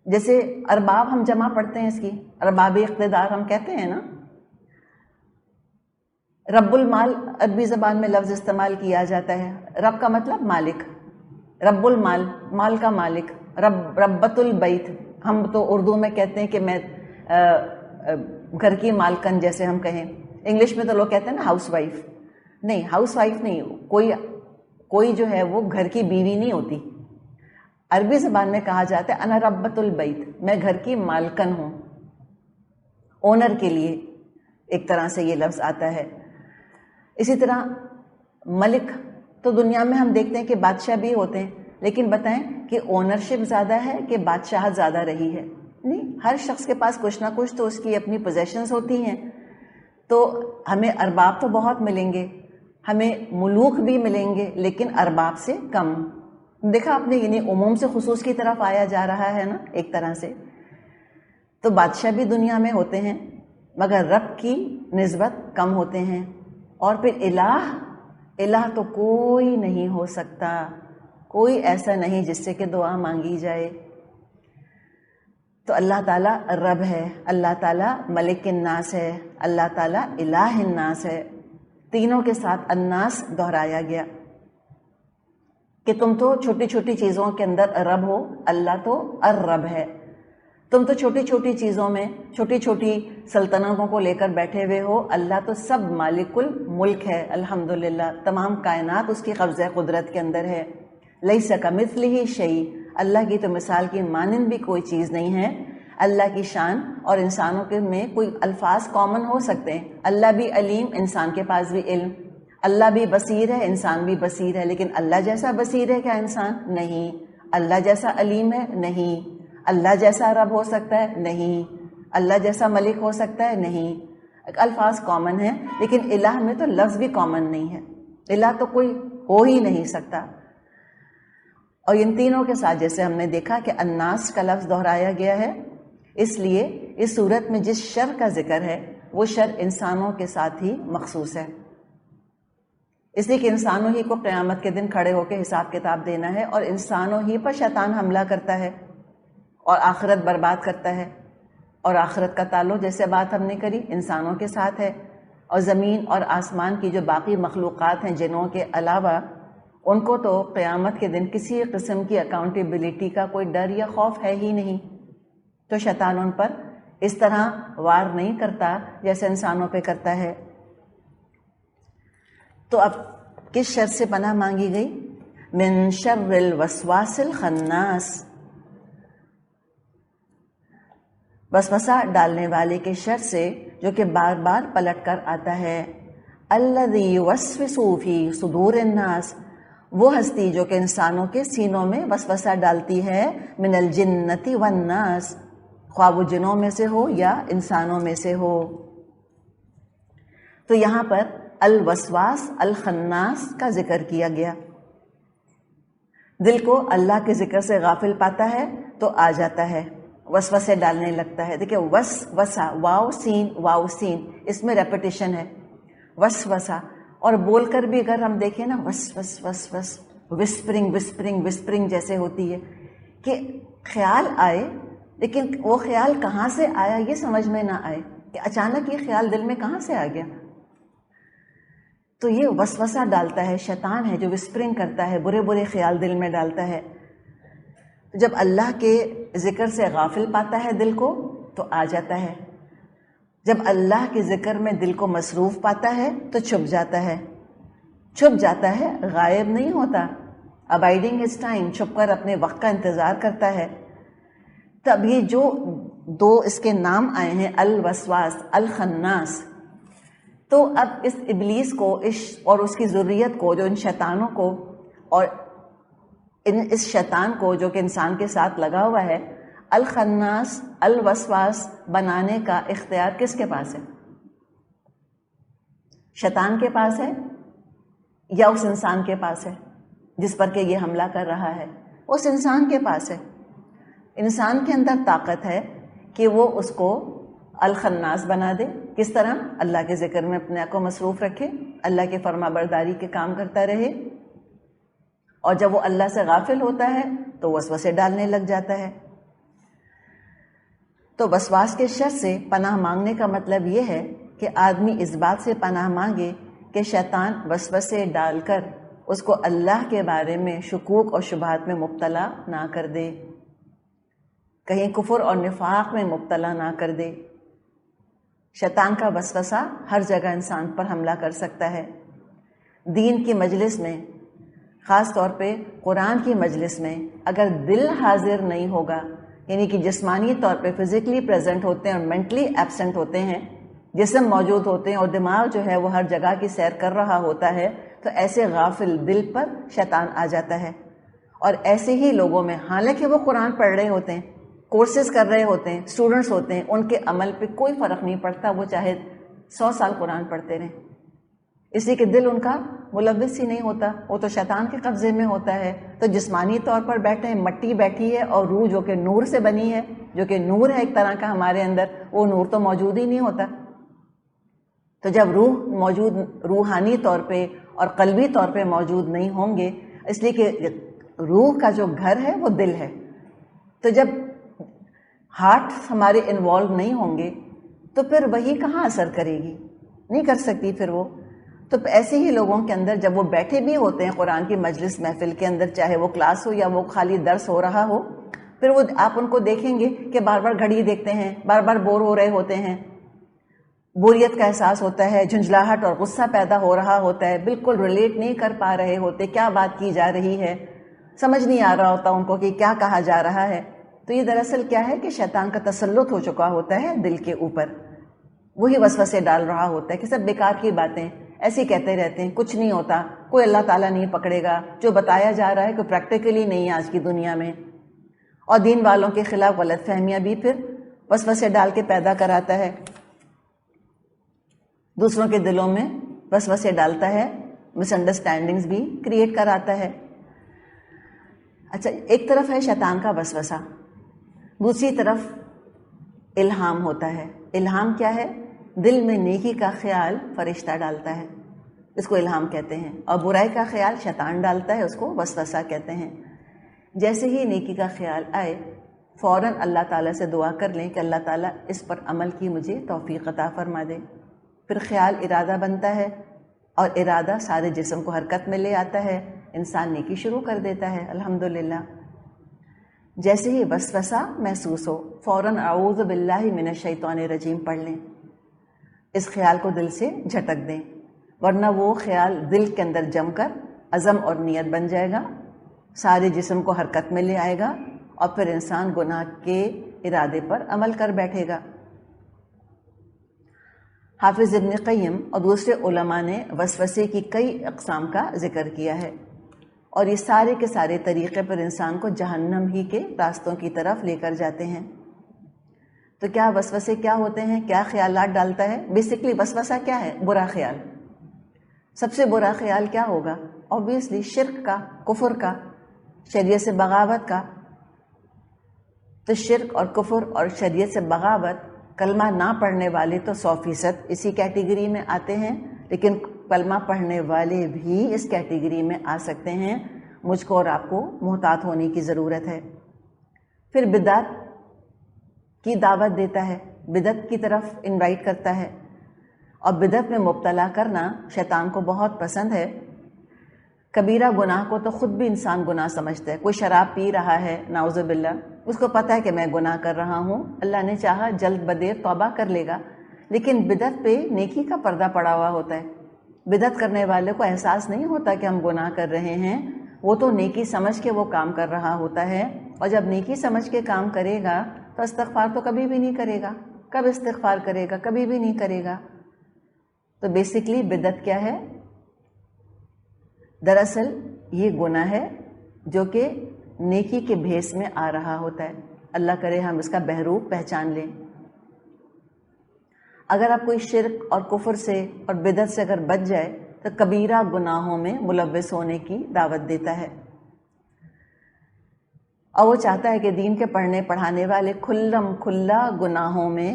جیسے ارباب ہم جمع پڑھتے ہیں اس کی، ارباب اقتدار ہم کہتے ہیں نا. رب المال عربی زبان میں لفظ استعمال کیا جاتا ہے. رب کا مطلب مالک، رب المال، مال کا مالک. ربۃ البیت، ہم تو اردو میں کہتے ہیں کہ میں گھر کی مالکن، جیسے ہم کہیں. انگلش میں تو لوگ کہتے ہیں نا ہاؤس وائف. نہیں، ہاؤس وائف نہیں، کوئی جو ہے وہ گھر کی بیوی نہیں ہوتی. عربی زبان میں کہا جاتا ہے انا ربۃ البیت، میں گھر کی مالکن ہوں. اونر کے لیے ایک طرح سے یہ لفظ آتا ہے. اسی طرح ملک تو دنیا میں ہم دیکھتے ہیں کہ بادشاہ بھی ہوتے ہیں، لیکن بتائیں کہ اونرشپ زیادہ ہے کہ بادشاہت زیادہ رہی ہے؟ نہیں، ہر شخص کے پاس کچھ نہ کچھ تو اس کی اپنی پوزیشنز ہوتی ہیں. تو ہمیں ارباب تو بہت ملیں گے، ہمیں ملوک بھی ملیں گے لیکن ارباب سے کم. دیکھا آپ نے، یعنی عموم سے خصوص کی طرف آیا جا رہا ہے نا ایک طرح سے. تو بادشاہ بھی دنیا میں ہوتے ہیں مگر رب کی نسبت کم ہوتے ہیں. اور پھر الہ تو کوئی نہیں ہو سکتا، کوئی ایسا نہیں جس سے کہ دعا مانگی جائے. تو اللہ تعالیٰ رب ہے، اللہ تعالیٰ ملک الناس ہے، اللہ تعالیٰ الہ الناس ہے. تینوں کے ساتھ الناس دہرایا گیا کہ تم تو چھوٹی چھوٹی چیزوں کے اندر رب ہو، اللہ تو الرب ہے. تم تو چھوٹی چھوٹی چیزوں میں چھوٹی چھوٹی سلطنتوں کو لے کر بیٹھے ہوئے ہو، اللہ تو سب مالک الملک ہے الحمدللہ. تمام کائنات اس کی قبضہ قدرت کے اندر ہے. لیس کمثلہ شیء، اللہ کی تو مثال کی مانند بھی کوئی چیز نہیں ہے. اللہ کی شان اور انسانوں کے میں کوئی الفاظ کامن ہو سکتے ہیں. اللہ بھی علیم، انسان کے پاس بھی علم. اللہ بھی بصیر ہے، انسان بھی بصیر ہے. لیکن اللہ جیسا بصیر ہے کیا انسان؟ نہیں. اللہ جیسا علیم ہے؟ نہیں. اللہ جیسا رب ہو سکتا ہے؟ نہیں. اللہ جیسا ملک ہو سکتا ہے؟ نہیں. الفاظ کامن ہیں لیکن الہ میں تو لفظ بھی کامن نہیں ہے. الہ تو کوئی ہو ہی نہیں سکتا. اور ان تینوں کے ساتھ جیسے ہم نے دیکھا کہ الناس کا لفظ دہرایا گیا ہے، اس لیے اس صورت میں جس شر کا ذکر ہے وہ شر انسانوں کے ساتھ ہی مخصوص ہے. اس لیے کہ انسانوں ہی کو قیامت کے دن کھڑے ہو کے حساب کتاب دینا ہے، اور انسانوں ہی پر شیطان حملہ کرتا ہے اور آخرت برباد کرتا ہے. اور آخرت کا تعلق جیسے بات ہم نے کری انسانوں کے ساتھ ہے. اور زمین اور آسمان کی جو باقی مخلوقات ہیں جنوں کے علاوہ، ان کو تو قیامت کے دن کسی قسم کی اکاؤنٹیبلٹی کا کوئی ڈر یا خوف ہے ہی نہیں. تو شیطان ان پر اس طرح وار نہیں کرتا جیسے انسانوں پہ کرتا ہے. تو اب کس شر سے پناہ مانگی گئی؟ من شر الوسواس الخناس، وسوسہ ڈالنے والے کے شر سے جو کہ بار بار پلٹ کر آتا ہے. الذی یوسوس فی صدور الناس، وہ ہستی جو کہ انسانوں کے سینوں میں وسوسہ ڈالتی ہے. من الجنۃ والناس، خواہ وہ جنوں میں سے ہو یا انسانوں میں سے ہو. تو یہاں پر الوسواس الخناس کا ذکر کیا گیا. دل کو اللہ کے ذکر سے غافل پاتا ہے تو آ جاتا ہے، وسوسے ڈالنے لگتا ہے. دیکھیں وسوسہ، واو سین، اس میں ریپیٹیشن ہے. وسوسہ. اور بول کر بھی اگر ہم دیکھیں نا، وس وس وس وس، وسپرنگ جیسے ہوتی ہے کہ خیال آئے، لیکن وہ خیال کہاں سے آیا یہ سمجھ میں نہ آئے کہ اچانک یہ خیال دل میں کہاں سے آ گیا. تو یہ وسوسہ ڈالتا ہے، شیطان ہے جو وسپرنگ کرتا ہے، برے برے خیال دل میں ڈالتا ہے. جب اللہ کے ذکر سے غافل پاتا ہے دل کو تو آ جاتا ہے. جب اللہ کے ذکر میں دل کو مصروف پاتا ہے تو چھپ جاتا ہے، غائب نہیں ہوتا. ابائڈنگ ہز ٹائم، چھپ کر اپنے وقت کا انتظار کرتا ہے. تب یہ جو دو اس کے نام آئے ہیں، الوسواس الخناس، تو اب اس ابلیس کو اور اس کی ذریت کو، جو ان شیطانوں کو اور اس شیطان کو جو کہ انسان کے ساتھ لگا ہوا ہے، الخناس الوسواس بنانے کا اختیار کس کے پاس ہے؟ شیطان کے پاس ہے یا اس انسان کے پاس ہے جس پر کہ یہ حملہ کر رہا ہے؟ اس انسان کے پاس ہے. انسان کے اندر طاقت ہے کہ وہ اس کو الخناس بنا دے. کس طرح؟ اللہ کے ذکر میں اپنے آپ کو مصروف رکھے، اللہ کے فرما برداری کے کام کرتا رہے، اور جب وہ اللہ سے غافل ہوتا ہے تو وسوسے ڈالنے لگ جاتا ہے. تو وسواس کے شر سے پناہ مانگنے کا مطلب یہ ہے کہ آدمی اس بات سے پناہ مانگے کہ شیطان وسوسے ڈال کر اس کو اللہ کے بارے میں شکوک اور شبہات میں مبتلا نہ کر دے، کہیں کفر اور نفاق میں مبتلا نہ کر دے. شیطان کا وسوسہ ہر جگہ انسان پر حملہ کر سکتا ہے. دین کی مجلس میں، خاص طور پہ قرآن کی مجلس میں، اگر دل حاضر نہیں ہوگا، یعنی کہ جسمانی طور پہ فزیکلی پریزنٹ ہوتے ہیں اور مینٹلی ایبسنٹ ہوتے ہیں، جسم موجود ہوتے ہیں اور دماغ جو ہے وہ ہر جگہ کی سیر کر رہا ہوتا ہے، تو ایسے غافل دل پر شیطان آ جاتا ہے. اور ایسے ہی لوگوں میں، حالانکہ وہ قرآن پڑھ رہے ہوتے ہیں، کورسز کر رہے ہوتے ہیں، اسٹوڈنٹس ہوتے ہیں، ان کے عمل پہ کوئی فرق نہیں پڑتا، وہ چاہے 100 سال قرآن پڑھتے رہیں، اس لیے کہ دل ان کا ملوث ہی نہیں ہوتا، وہ تو شیطان کے قبضے میں ہوتا ہے. تو جسمانی طور پر بیٹھے ہیں، مٹی بیٹھی ہے اور روح جو کہ نور سے بنی ہے، جو کہ نور ہے ایک طرح کا ہمارے اندر، وہ نور تو موجود ہی نہیں ہوتا. تو جب روح موجود، روحانی طور پہ اور قلبی طور پہ موجود نہیں ہوں گے، اس لیے کہ روح کا جو گھر ہے وہ دل ہے. تو جب ہارٹ ہمارے انوالو نہیں ہوں گے تو پھر وہی کہاں اثر کرے گی؟ نہیں کر سکتی پھر وہ. تو ایسے ہی لوگوں کے اندر جب وہ بیٹھے بھی ہوتے ہیں قرآن کی مجلس محفل کے اندر، چاہے وہ کلاس ہو یا وہ خالی درس ہو رہا ہو، پھر وہ آپ ان کو دیکھیں گے کہ بار بار گھڑی دیکھتے ہیں، بار بار بور ہو رہے ہوتے ہیں، بوریت کا احساس ہوتا ہے، جھنجھلاہٹ اور غصہ پیدا ہو رہا ہوتا ہے، بالکل ریلیٹ نہیں کر پا رہے ہوتے کیا بات کی جا رہی ہے، سمجھ نہیں آ رہا ہوتا ان کو کہ کیا کہا جا رہا ہے. تو یہ دراصل کیا ہے کہ شیطان کا تسلط ہو چکا ہوتا ہے دل کے اوپر. وہی وسوسے ڈال رہا ہوتا ہے کہ سب بیکار کی باتیں، ایسے ہی کہتے رہتے ہیں، کچھ نہیں ہوتا، کوئی اللہ تعالیٰ نہیں پکڑے گا، جو بتایا جا رہا ہے کوئی پریکٹیکلی نہیں ہے آج کی دنیا میں. اور دین والوں کے خلاف غلط فہمیاں بھی پھر وسوسے ڈال کے پیدا کراتا ہے، دوسروں کے دلوں میں وسوسے ڈالتا ہے، مس انڈرسٹینڈنگز بھی کریٹ کراتا ہے. اچھا، ایک طرف ہے شیطان کا وسوسہ، دوسری طرف الہام ہوتا ہے. الہام کیا ہے؟ دل میں نیکی کا خیال فرشتہ ڈالتا ہے، اس کو الہام کہتے ہیں، اور برائی کا خیال شیطان ڈالتا ہے، اس کو وسوسہ کہتے ہیں. جیسے ہی نیکی کا خیال آئے فوراً اللہ تعالیٰ سے دعا کر لیں کہ اللہ تعالیٰ اس پر عمل کی مجھے توفیق عطا فرما دے. پھر خیال ارادہ بنتا ہے اور ارادہ سارے جسم کو حرکت میں لے آتا ہے، انسان نیکی شروع کر دیتا ہے الحمدللہ. جیسے ہی وسوسہ محسوس ہو فوراً اعوذ باللہ من الشیطان الرجیم پڑھ لیں، اس خیال کو دل سے جھٹک دیں، ورنہ وہ خیال دل کے اندر جم کر عزم اور نیت بن جائے گا، سارے جسم کو حرکت میں لے آئے گا اور پھر انسان گناہ کے ارادے پر عمل کر بیٹھے گا. حافظ ابن قیم اور دوسرے علماء نے وسوسے کی کئی اقسام کا ذکر کیا ہے، اور یہ سارے کے سارے طریقے پر انسان کو جہنم ہی کے راستوں کی طرف لے کر جاتے ہیں. تو کیا وسوسے کیا ہوتے ہیں؟ کیا خیالات ڈالتا ہے؟ بیسکلی وسوسہ کیا ہے؟ برا خیال. سب سے برا خیال کیا ہوگا؟ obviously شرک کا، کفر کا، شریعت سے بغاوت کا. تو شرک اور کفر اور شریعت سے بغاوت، کلمہ نہ پڑھنے والے تو 100% اسی کیٹیگری میں آتے ہیں، لیکن کلمہ پڑھنے والے بھی اس کیٹیگری میں آ سکتے ہیں. مجھ کو اور آپ کو محتاط ہونے کی ضرورت ہے. پھر بدعت کی دعوت دیتا ہے، بدعت کی طرف انوائٹ کرتا ہے، اور بدعت میں مبتلا کرنا شیطان کو بہت پسند ہے. کبیرہ گناہ کو تو خود بھی انسان گناہ سمجھتا ہے. کوئی شراب پی رہا ہے نعوذ باللہ، اس کو پتہ ہے کہ میں گناہ کر رہا ہوں، اللہ نے چاہا جلد بدیر توبہ کر لے گا، لیکن بدعت پہ نیکی کا پردہ پڑا ہوا ہوتا ہے. بدعت کرنے والے کو احساس نہیں ہوتا کہ ہم گناہ کر رہے ہیں، وہ تو نیکی سمجھ کے وہ کام کر رہا ہوتا ہے. اور جب نیکی سمجھ کے کام کرے گا تو استغفار تو کبھی بھی نہیں کرے گا. کب استغفار کرے گا؟ کبھی بھی نہیں کرے گا. تو بیسکلی بدعت کیا ہے؟ دراصل یہ گناہ ہے جو کہ نیکی کے بھیس میں آ رہا ہوتا ہے. اللہ کرے ہم اس کا بہروپ پہچان لیں. اگر آپ کوئی شرک اور کفر سے اور بدعت سے اگر بچ جائے تو کبیرہ گناہوں میں ملوث ہونے کی دعوت دیتا ہے، اور وہ چاہتا ہے کہ دین کے پڑھنے پڑھانے والے کھلم کھلا گناہوں میں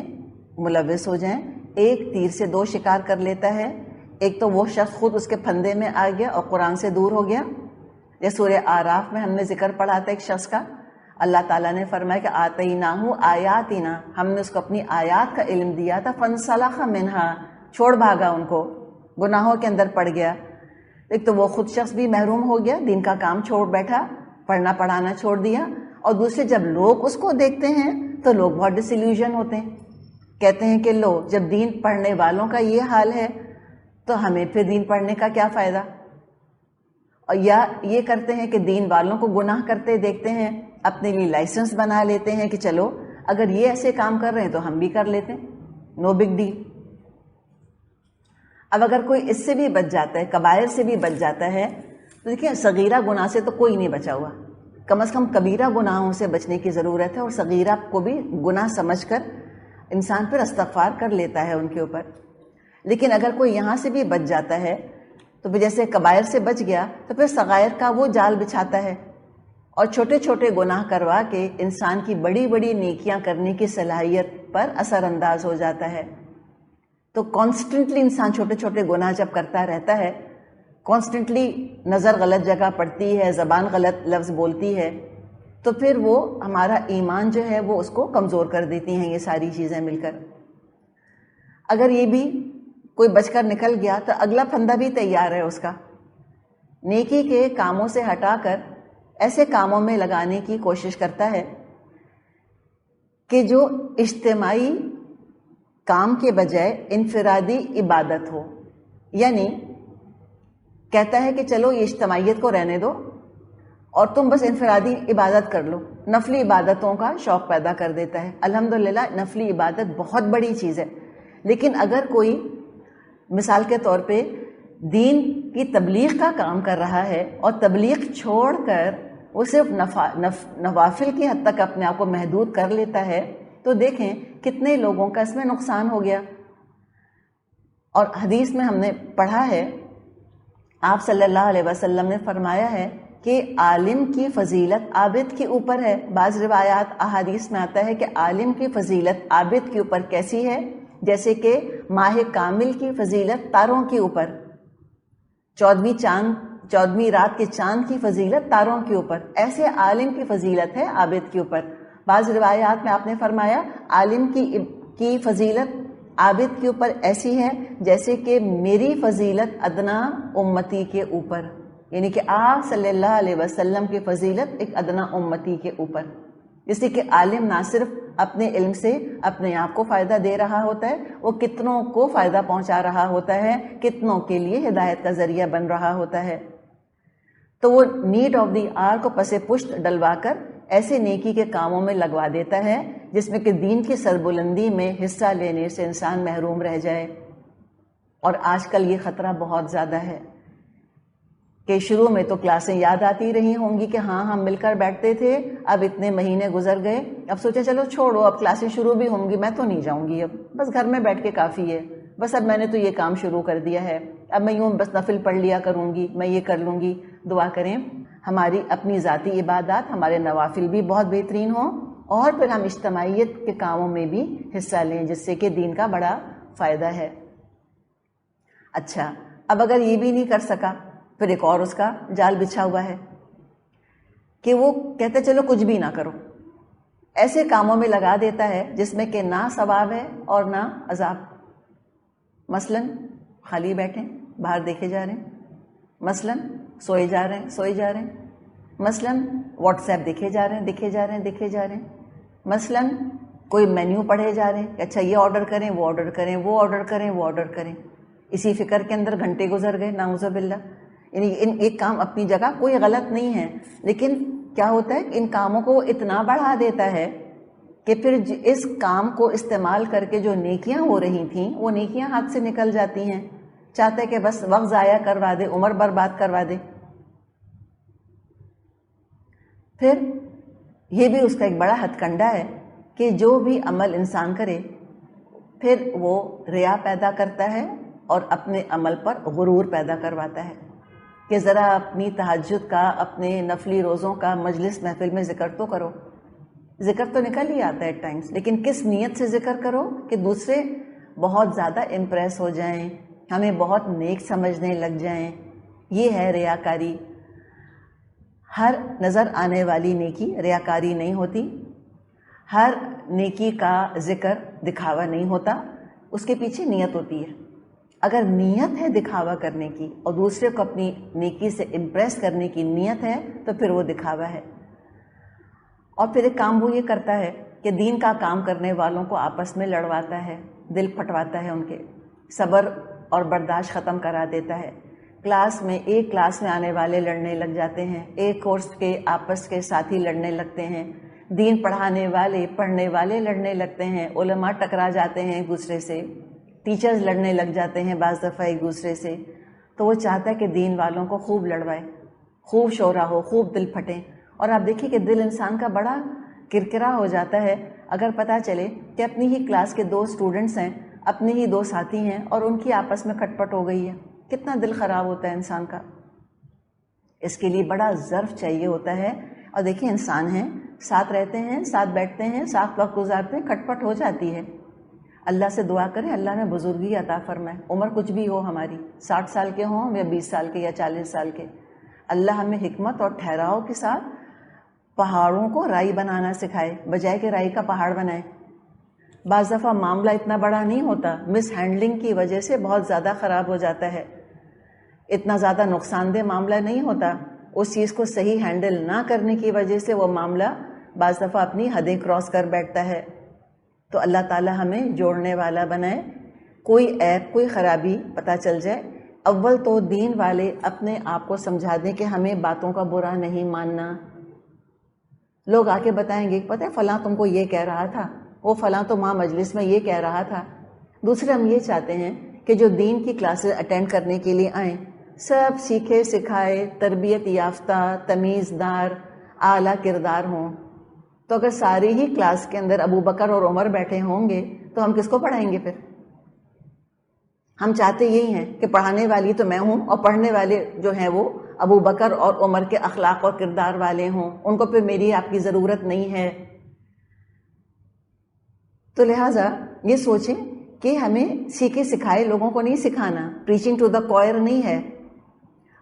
ملوث ہو جائیں. ایک تیر سے دو شکار کر لیتا ہے. ایک تو وہ شخص خود اس کے پھندے میں آ گیا اور قرآن سے دور ہو گیا. جیسے سورہ اعراف میں ہم نے ذکر پڑھا تھا ایک شخص کا، اللہ تعالیٰ نے فرمایا کہ آتیناہ آیاتنا، ہم نے اس کو اپنی آیات کا علم دیا تھا، فانسلخ منہا، چھوڑ بھاگا ان کو، گناہوں کے اندر پڑ گیا. ایک تو وہ خود شخص بھی محروم ہو گیا، دین کا کام چھوڑ بیٹھا، پڑھنا پڑھانا چھوڑ دیا. اور دوسرے جب لوگ اس کو دیکھتے ہیں تو لوگ بہت ڈس ایلیوژن ہوتے ہیں، کہتے ہیں کہ لو جب دین پڑھنے والوں کا یہ حال ہے تو ہمیں پھر دین پڑھنے کا کیا فائدہ. اور یا یہ کرتے ہیں کہ دین والوں کو گناہ کرتے دیکھتے ہیں، اپنے لیے لائسنس بنا لیتے ہیں کہ چلو اگر یہ ایسے کام کر رہے ہیں تو ہم بھی کر لیتے ہیں، نو بگ ڈیل. اب اگر کوئی اس سے بھی بچ جاتا ہے، کبائر سے بھی بچ جاتا ہے، تو دیکھیں صغیرہ گناہ سے تو کوئی نہیں بچا ہوا، کم از کم کبیرہ گناہوں سے بچنے کی ضرورت ہے. اور صغیرہ کو بھی گناہ سمجھ کر انسان پھر استغفار کر لیتا ہے ان کے اوپر. لیکن اگر کوئی یہاں سے بھی بچ جاتا ہے تو پھر جیسے کبائر سے بچ گیا تو پھر صغائر کا وہ جال بچھاتا ہے اور چھوٹے چھوٹے گناہ کروا کے انسان کی بڑی بڑی نیکیاں کرنے کی صلاحیت پر اثر انداز ہو جاتا ہے. تو کانسٹنٹلی انسان چھوٹے چھوٹے گناہ جب کرتا رہتا ہے، کانسٹنٹلی نظر غلط جگہ پڑتی ہے، زبان غلط لفظ بولتی ہے، تو پھر وہ ہمارا ایمان جو ہے وہ اس کو کمزور کر دیتی ہیں یہ ساری چیزیں مل کر. اگر یہ بھی کوئی بچ کر نکل گیا تو اگلا پھندا بھی تیار ہے اس کا. نیکی کے کاموں سے ہٹا کر ایسے کاموں میں لگانے کی کوشش کرتا ہے کہ جو اجتماعی کام کے بجائے انفرادی عبادت ہو. یعنی کہتا ہے کہ چلو یہ اجتماعیت کو رہنے دو اور تم بس انفرادی عبادت کر لو. نفلی عبادتوں کا شوق پیدا کر دیتا ہے. الحمدللہ نفلی عبادت بہت بڑی چیز ہے، لیکن اگر کوئی مثال کے طور پہ دین کی تبلیغ کا کام کر رہا ہے اور تبلیغ چھوڑ کر وہ صرف نوافل کی حد تک اپنے آپ کو محدود کر لیتا ہے، تو دیکھیں کتنے لوگوں کا اس میں نقصان ہو گیا. اور حدیث میں ہم نے پڑھا ہے، آپ صلی اللہ علیہ وسلم نے فرمایا ہے کہ عالم کی فضیلت عابد کے اوپر ہے. بعض روایات احادیث میں آتا ہے کہ عالم کی فضیلت عابد کے اوپر کیسی ہے، جیسے کہ ماہ کامل کی فضیلت تاروں کے اوپر، 14ویں رات کے چاند کی فضیلت تاروں کے اوپر، ایسے عالم کی فضیلت ہے عابد کے اوپر. بعض روایات میں آپ نے فرمایا عالم کی فضیلت عابد کے اوپر ایسی ہے جیسے کہ میری فضیلت ادنا امتی کے اوپر، یعنی کہ آپ صلی اللہ علیہ وسلم کی فضیلت ایک ادنا امتی کے اوپر. جس سے کہ عالم نہ صرف اپنے علم سے اپنے آپ کو فائدہ دے رہا ہوتا ہے، وہ کتنوں کو فائدہ پہنچا رہا ہوتا ہے، کتنوں کے لیے ہدایت کا ذریعہ بن رہا ہوتا ہے. تو وہ نیڈ آف دی آر کو پس پشت ڈلوا کر ایسے نیکی کے کاموں میں لگوا دیتا ہے جس میں کہ دین کی سربلندی میں حصہ لینے سے انسان محروم رہ جائے. اور آج کل یہ خطرہ بہت زیادہ ہے کہ شروع میں تو کلاسیں یاد آتی رہی ہوں گی کہ ہاں ہم مل کر بیٹھتے تھے، اب اتنے مہینے گزر گئے، اب سوچے چلو چھوڑو، اب کلاسیں شروع بھی ہوں گی، میں تو نہیں جاؤں گی، اب بس گھر میں بیٹھ کے کافی ہے، بس اب میں نے تو یہ کام شروع کر دیا ہے، اب میں یوں بس نفل پڑھ لیا کروں گی، میں یہ کر لوں گی. دعا کریں ہماری اپنی ذاتی عبادات، ہمارے نوافل بھی بہت بہترین ہوں، اور پھر ہم اجتماعیت کے کاموں میں بھی حصہ لیں جس سے کہ دین کا بڑا فائدہ ہے. اچھا، اب اگر یہ بھی نہیں کر سکا پھر ایک اور اس کا جال بچھا ہوا ہے کہ وہ کہتے چلو کچھ بھی نہ کرو، ایسے کاموں میں لگا دیتا ہے جس میں کہ نہ ثواب ہے اور نہ عذاب. مثلاً خالی بیٹھیں باہر دیکھے جا رہے ہیں، مثلاً سوئے جا رہے ہیں، مثلاً واٹس ایپ دیکھے جا رہے ہیں، مثلاً کوئی مینیو پڑھے جا رہے ہیں کہ اچھا یہ آرڈر کریں، وہ آرڈر کریں، وہ آرڈر کریں. اسی فکر کے اندر گھنٹے گزر گئے، نعوذ باللہ. یعنی ایک کام اپنی جگہ کوئی غلط نہیں ہے، لیکن کیا ہوتا ہے ان کاموں کو اتنا بڑھا دیتا ہے کہ پھر اس کام کو استعمال کر کے جو نیکیاں ہو رہی تھیں وہ نیکیاں ہاتھ سے نکل جاتی ہیں. چاہتے کہ بس وقت ضائع کروا دے، عمر برباد کروا دے. پھر یہ بھی اس کا ایک بڑا ہتھ کنڈا ہے کہ جو بھی عمل انسان کرے پھر وہ ریا پیدا کرتا ہے اور اپنے عمل پر غرور پیدا کرواتا ہے کہ ذرا اپنی تہجد کا، اپنے نفلی روزوں کا مجلس محفل میں ذکر تو کرو. ذکر تو نکل ہی آتا ہے ایٹ ٹائمس، لیکن کس نیت سے ذکر کرو کہ دوسرے بہت زیادہ امپریس ہو جائیں، ہمیں بہت نیک سمجھنے لگ جائیں. یہ ہے ریاکاری. ہر نظر آنے والی نیکی ریاکاری نہیں ہوتی، ہر نیکی کا ذکر دکھاوا نہیں ہوتا، اس کے پیچھے نیت ہوتی ہے. اگر نیت ہے دکھاوا کرنے کی اور دوسرے کو اپنی نیکی سے امپریس کرنے کی نیت ہے تو پھر وہ دکھاوا ہے. اور پھر ایک کام وہ یہ کرتا ہے کہ دین کا کام کرنے والوں کو آپس میں لڑواتا ہے، دل پھٹواتا ہے، ان کے صبر اور برداشت ختم کرا دیتا ہے. ایک کلاس میں آنے والے لڑنے لگ جاتے ہیں، ایک کورس کے آپس کے ساتھی لڑنے لگتے ہیں، دین پڑھنے والے لڑنے لگتے ہیں، علماء ٹکرا جاتے ہیں ایک دوسرے سے، ٹیچرز لڑنے لگ جاتے ہیں بعض دفعہ ایک دوسرے سے. تو وہ چاہتا ہے کہ دین والوں کو خوب لڑوائے، خوب شورا ہو، خوب دل پھٹیں. اور آپ دیکھیے کہ دل انسان کا بڑا کرکرا ہو جاتا ہے اگر پتہ چلے کہ اپنی ہی کلاس کے 2 اسٹوڈنٹس ہیں، اپنے ہی 2 ساتھی ہیں اور ان کی آپس میں کھٹ پٹ ہو گئی ہے کتنا دل خراب ہوتا ہے انسان کا. اس کے لیے بڑا ظرف چاہیے ہوتا ہے. اور دیکھیں انسان ہیں, ساتھ رہتے ہیں, ساتھ بیٹھتے ہیں, ساتھ وقت گزارتے ہیں, کھٹ پٹ ہو جاتی ہے. اللہ سے دعا کریں اللہ میں بزرگی عطا فرمائے. عمر کچھ بھی ہو ہماری, 60 سال کے ہوں یا 20 سال کے یا 40 سال کے, اللہ ہمیں حکمت اور ٹھہراؤ کے ساتھ پہاڑوں کو رائی بنانا سکھائے, بجائے کہ رائی کا پہاڑ بنائے. بعض دفعہ معاملہ اتنا بڑا نہیں ہوتا, مس ہینڈلنگ کی وجہ سے بہت زیادہ خراب ہو جاتا ہے. اتنا زیادہ نقصان دہ معاملہ نہیں ہوتا, اس چیز کو صحیح ہینڈل نہ کرنے کی وجہ سے وہ معاملہ بعض دفعہ اپنی حدیں کراس کر بیٹھتا ہے. تو اللہ تعالی ہمیں جوڑنے والا بنائے. کوئی عیب کوئی خرابی پتہ چل جائے, اول تو دین والے اپنے آپ کو سمجھا دیں کہ ہمیں باتوں کا برا نہیں ماننا. لوگ آ کے بتائیں گے پتہ ہے فلاں تم کو یہ کہہ رہا تھا, وہ فلاں تو ماں مجلس میں یہ کہہ رہا تھا. دوسرے ہم یہ چاہتے ہیں کہ جو دین کی کلاسز اٹینڈ کرنے کے لیے آئیں سب سیکھے سکھائے, تربیت یافتہ, تمیزدار, اعلیٰ کردار ہوں. تو اگر ساری ہی کلاس کے اندر ابو بکر اور عمر بیٹھے ہوں گے تو ہم کس کو پڑھائیں گے پھر؟ ہم چاہتے یہی ہیں کہ پڑھانے والی تو میں ہوں اور پڑھنے والے جو ہیں وہ ابو بکر اور عمر کے اخلاق اور کردار والے ہوں, ان کو پھر میری آپ کی ضرورت نہیں ہے. تو لہٰذا یہ سوچیں کہ ہمیں سیکھے سکھائے لوگوں کو نہیں سکھانا, پریچنگ ٹو دا کوئر نہیں ہے,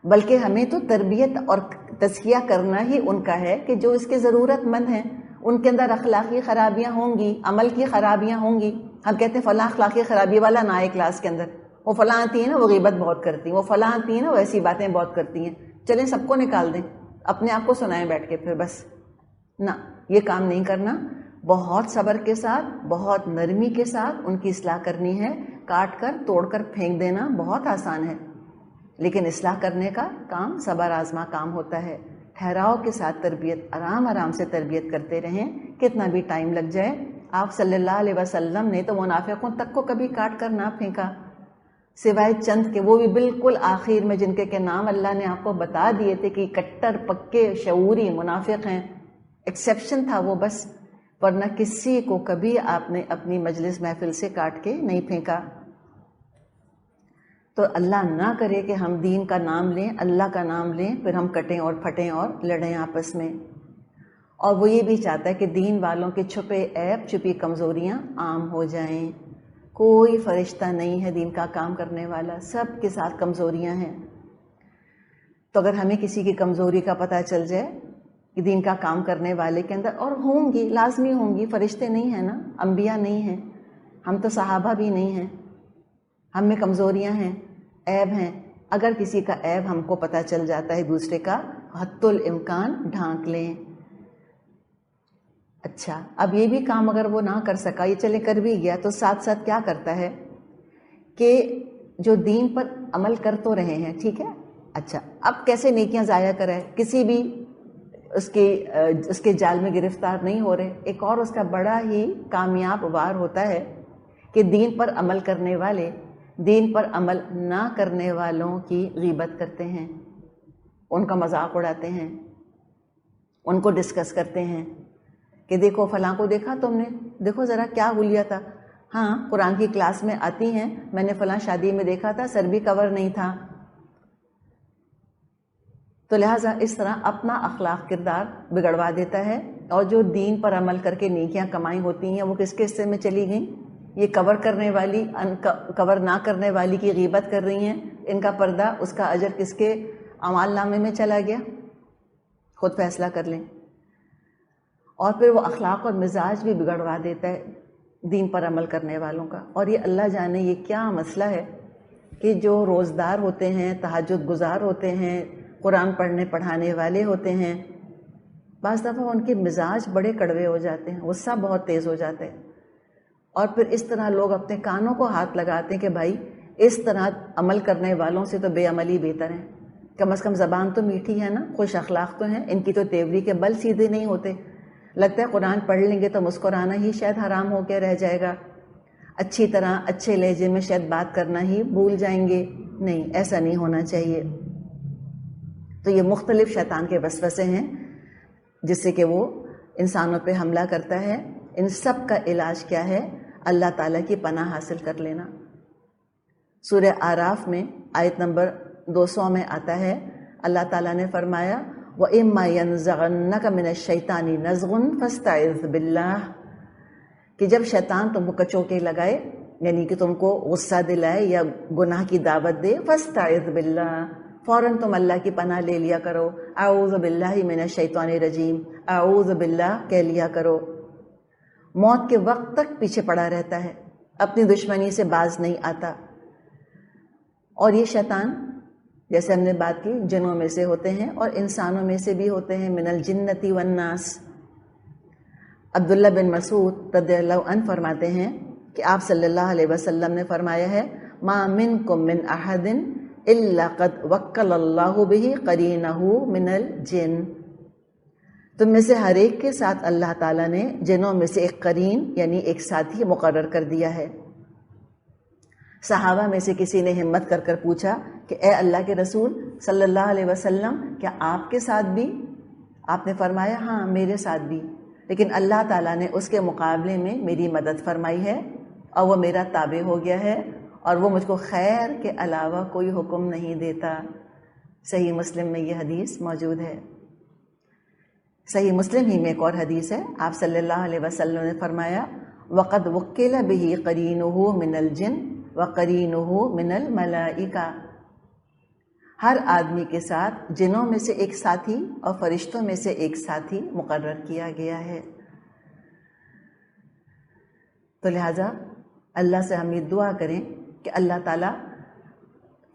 بلکہ ہمیں تو تربیت اور تزکیہ کرنا ہی ان کا ہے کہ جو اس کے ضرورت مند ہیں. ان کے اندر اخلاقی خرابیاں ہوں گی, عمل کی خرابیاں ہوں گی. ہم کہتے ہیں فلاں اخلاقی خرابی والا نہ آئے کلاس کے اندر, وہ فلاں آتی ہیں نا وہ غیبت بہت کرتی ہیں, وہ فلاں آتی ہیں نا وہ ایسی باتیں بہت کرتی ہیں, چلیں سب کو نکال دیں, اپنے آپ کو سنائیں بیٹھ کے پھر بس. نہ, یہ کام نہیں کرنا. بہت صبر کے ساتھ, بہت نرمی کے ساتھ ان کی اصلاح کرنی ہے. کاٹ کر توڑ کر پھینک دینا بہت آسان ہے, لیکن اصلاح کرنے کا کام صبر آزما کام ہوتا ہے. ٹھہراؤ کے ساتھ تربیت, آرام آرام سے تربیت کرتے رہیں, کتنا بھی ٹائم لگ جائے. آپ صلی اللہ علیہ وسلم نے تو منافقوں تک کو کبھی کاٹ کر نہ پھینکا, سوائے چند کے, وہ بھی بالکل آخر میں جن کے نام اللہ نے آپ کو بتا دیے تھے کہ کٹر پکے شعوری منافق ہیں. ایکسیپشن تھا وہ بس, ورنہ کسی کو کبھی آپ نے اپنی مجلس محفل سے کاٹ کے نہیں پھینکا. تو اللہ نہ کرے کہ ہم دین کا نام لیں, اللہ کا نام لیں, پھر ہم کٹیں اور پھٹیں اور لڑیں آپس میں. اور وہ یہ بھی چاہتا ہے کہ دین والوں کے چھپے عیب, چھپی کمزوریاں عام ہو جائیں. کوئی فرشتہ نہیں ہے دین کا کام کرنے والا, سب کے ساتھ کمزوریاں ہیں. تو اگر ہمیں کسی کی کمزوری کا پتہ چل جائے کہ دین کا کام کرنے والے کے اندر, اور ہوں گی, لازمی ہوں گی, فرشتے نہیں ہیں نا, انبیاء نہیں ہیں, ہم تو صحابہ بھی نہیں ہیں, ہم میں کمزوریاں ہیں, عیب ہیں. اگر کسی کا عیب ہم کو پتہ چل جاتا ہے دوسرے کا, حد الامکان ڈھانک لیں. اچھا, اب یہ بھی کام اگر وہ نہ کر سکا, یہ چلے کر بھی گیا, تو ساتھ ساتھ کیا کرتا ہے کہ جو دین پر عمل کر تو رہے ہیں, ٹھیک ہے, اچھا اب کیسے نیکیاں ضائع کرے, کسی بھی اس کے جال میں گرفتار نہیں ہو رہے. ایک اور اس کا بڑا ہی کامیاب وار ہوتا ہے کہ دین پر عمل کرنے والے دین پر عمل نہ کرنے والوں کی غیبت کرتے ہیں, ان کا مذاق اڑاتے ہیں, ان کو ڈسکس کرتے ہیں کہ دیکھو فلاں کو دیکھا تم نے, دیکھو ذرا کیا ہولیا تھا, ہاں قرآن کی کلاس میں آتی ہیں, میں نے فلاں شادی میں دیکھا تھا سر بھی کور نہیں تھا. تو لہٰذا اس طرح اپنا اخلاق کردار بگڑوا دیتا ہے. اور جو دین پر عمل کر کے نیکیاں کمائی ہوتی ہیں وہ کس کے حصے میں چلی گئیں؟ یہ کور کرنے والی کور نہ کرنے والی کی غیبت کر رہی ہیں, ان کا پردہ, اس کا اجر کس کے اعمال نامے میں چلا گیا؟ خود فیصلہ کر لیں. اور پھر وہ اخلاق اور مزاج بھی بگڑوا دیتا ہے دین پر عمل کرنے والوں کا. اور یہ اللہ جانے یہ کیا مسئلہ ہے کہ جو روزدار ہوتے ہیں, تہجد گزار ہوتے ہیں, قرآن پڑھنے پڑھانے والے ہوتے ہیں, بعض دفعہ ان کے مزاج بڑے کڑوے ہو جاتے ہیں, غصہ بہت تیز ہو جاتا ہے. اور پھر اس طرح لوگ اپنے کانوں کو ہاتھ لگاتے ہیں کہ بھائی اس طرح عمل کرنے والوں سے تو بے عملی بہتر ہے, کم از کم زبان تو میٹھی ہے نا, خوش اخلاق تو ہیں, ان کی تو تیوری کے بل سیدھے نہیں ہوتے. لگتا ہے قرآن پڑھ لیں گے تو مسکرانا ہی شاید حرام ہو کے رہ جائے گا, اچھی طرح اچھے لہجے میں شاید بات کرنا ہی بھول جائیں گے. نہیں, ایسا نہیں ہونا چاہیے. تو یہ مختلف شیطان کے وسوسے ہیں جس سے کہ وہ انسانوں پہ حملہ کرتا ہے. ان سب کا علاج کیا ہے؟ اللہ تعالیٰ کی پناہ حاصل کر لینا. سورہ آراف میں آیت نمبر 200 میں آتا ہے، اللہ تعالیٰ نے فرمایا وَإِمَّا يَنزَغَنَّكَ مِنَ الشَّيْطَانِ نَزْغٌ فَاسْتَعِذْ بِاللَّهِ، کہ جب شیطان تم کو کچوکے لگائے، یعنی کہ تم کو غصہ دلائے یا گناہ کی دعوت دے، فَاسْتَعِذْ بِاللَّهِ، فوراً تم اللہ کی پناہ لے لیا کرو، اعوذ باللہ من الشیطان الرجیم، اعوذ باللہ کہہ لیا کرو۔ موت کے وقت تک پیچھے پڑا رہتا ہے، اپنی دشمنی سے باز نہیں آتا۔ اور یہ شیطان جیسے ہم نے بات کی جنوں میں سے ہوتے ہیں اور انسانوں میں سے بھی ہوتے ہیں، من الجنۃ والناس۔ عبداللہ بن مسعود رضی اللہ عنہ فرماتے ہیں کہ آپ صلی اللہ علیہ وسلم نے فرمایا ہے ما منکم من احد الا قد وکل اللہ بہ قرینہ من الجن، تم میں سے ہر ایک کے ساتھ اللہ تعالیٰ نے جنوں میں سے ایک قرین یعنی ایک ساتھی مقرر کر دیا ہے۔ صحابہ میں سے کسی نے ہمت کر کر پوچھا کہ اے اللہ کے رسول صلی اللہ علیہ وسلم، کیا آپ کے ساتھ بھی؟ آپ نے فرمایا ہاں میرے ساتھ بھی، لیکن اللہ تعالیٰ نے اس کے مقابلے میں میری مدد فرمائی ہے اور وہ میرا تابع ہو گیا ہے اور وہ مجھ کو خیر کے علاوہ کوئی حکم نہیں دیتا۔ صحیح مسلم میں یہ حدیث موجود ہے۔ صحیح مسلم ہی میں ایک اور حدیث ہے، آپ صلی اللہ علیہ وسلم نے فرمایا وَقَدْ وُكِّلَ بِهِ قَرِينُهُ مِنَ الْجِنِّ وَقَرِينُهُ مِنَ الْمَلَائِكَةِ، ہر آدمی کے ساتھ جنوں میں سے ایک ساتھی اور فرشتوں میں سے ایک ساتھی مقرر کیا گیا ہے۔ تو لہٰذا اللہ سے ہم یہ دعا کریں کہ اللہ تعالیٰ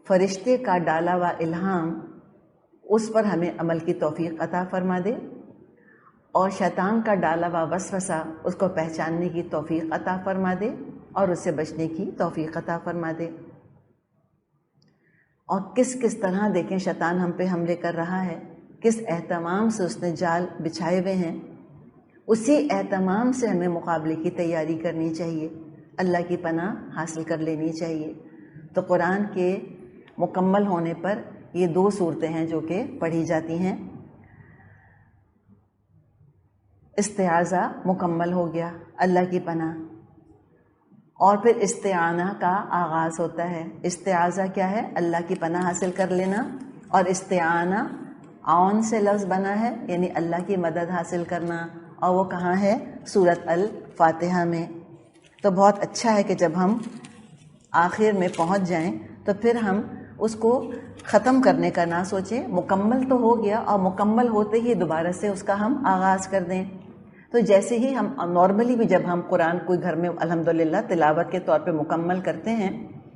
فرشتے کا ڈالا ہوا الہام اس پر ہمیں عمل کی توفیق عطا فرما دے، اور شیطان کا ڈالا ہوا وسوسہ اس کو پہچاننے کی توفیق عطا فرما دے اور اس سے بچنے کی توفیق عطا فرما دے۔ اور کس طرح دیکھیں شیطان ہم پہ حملے کر رہا ہے، کس اہتمام سے اس نے جال بچھائے ہوئے ہیں، اسی اہتمام سے ہمیں مقابلے کی تیاری کرنی چاہیے، اللہ کی پناہ حاصل کر لینی چاہیے۔ تو قرآن کے مکمل ہونے پر یہ 2 صورتیں ہیں جو کہ پڑھی جاتی ہیں۔ استعاذہ مکمل ہو گیا، اللہ کی پناہ، اور پھر استعانہ کا آغاز ہوتا ہے۔ استعاذہ کیا ہے؟ اللہ کی پناہ حاصل کر لینا، اور استعانہ عون سے لفظ بنا ہے یعنی اللہ کی مدد حاصل کرنا، اور وہ کہاں ہے؟ سورۃ الفاتحہ میں۔ تو بہت اچھا ہے کہ جب ہم آخر میں پہنچ جائیں تو پھر ہم اس کو ختم کرنے کا نہ سوچیں، مکمل تو ہو گیا اور مکمل ہوتے ہی دوبارہ سے اس کا ہم آغاز کر دیں۔ تو جیسے ہی ہم نارملی بھی جب ہم قرآن کوئی گھر میں الحمدللہ تلاوت کے طور پہ مکمل کرتے ہیں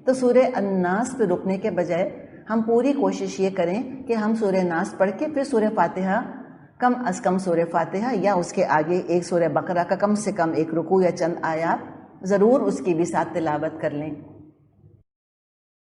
تو سورہ الناس پہ رکنے کے بجائے ہم پوری کوشش یہ کریں کہ ہم سورہ ناس پڑھ کے پھر سورہ فاتحہ، کم از کم سورہ فاتحہ یا اس کے آگے ایک سورہ بقرہ کا کم سے کم ایک رکوع یا چند آیات ضرور اس کی بھی ساتھ تلاوت کر لیں۔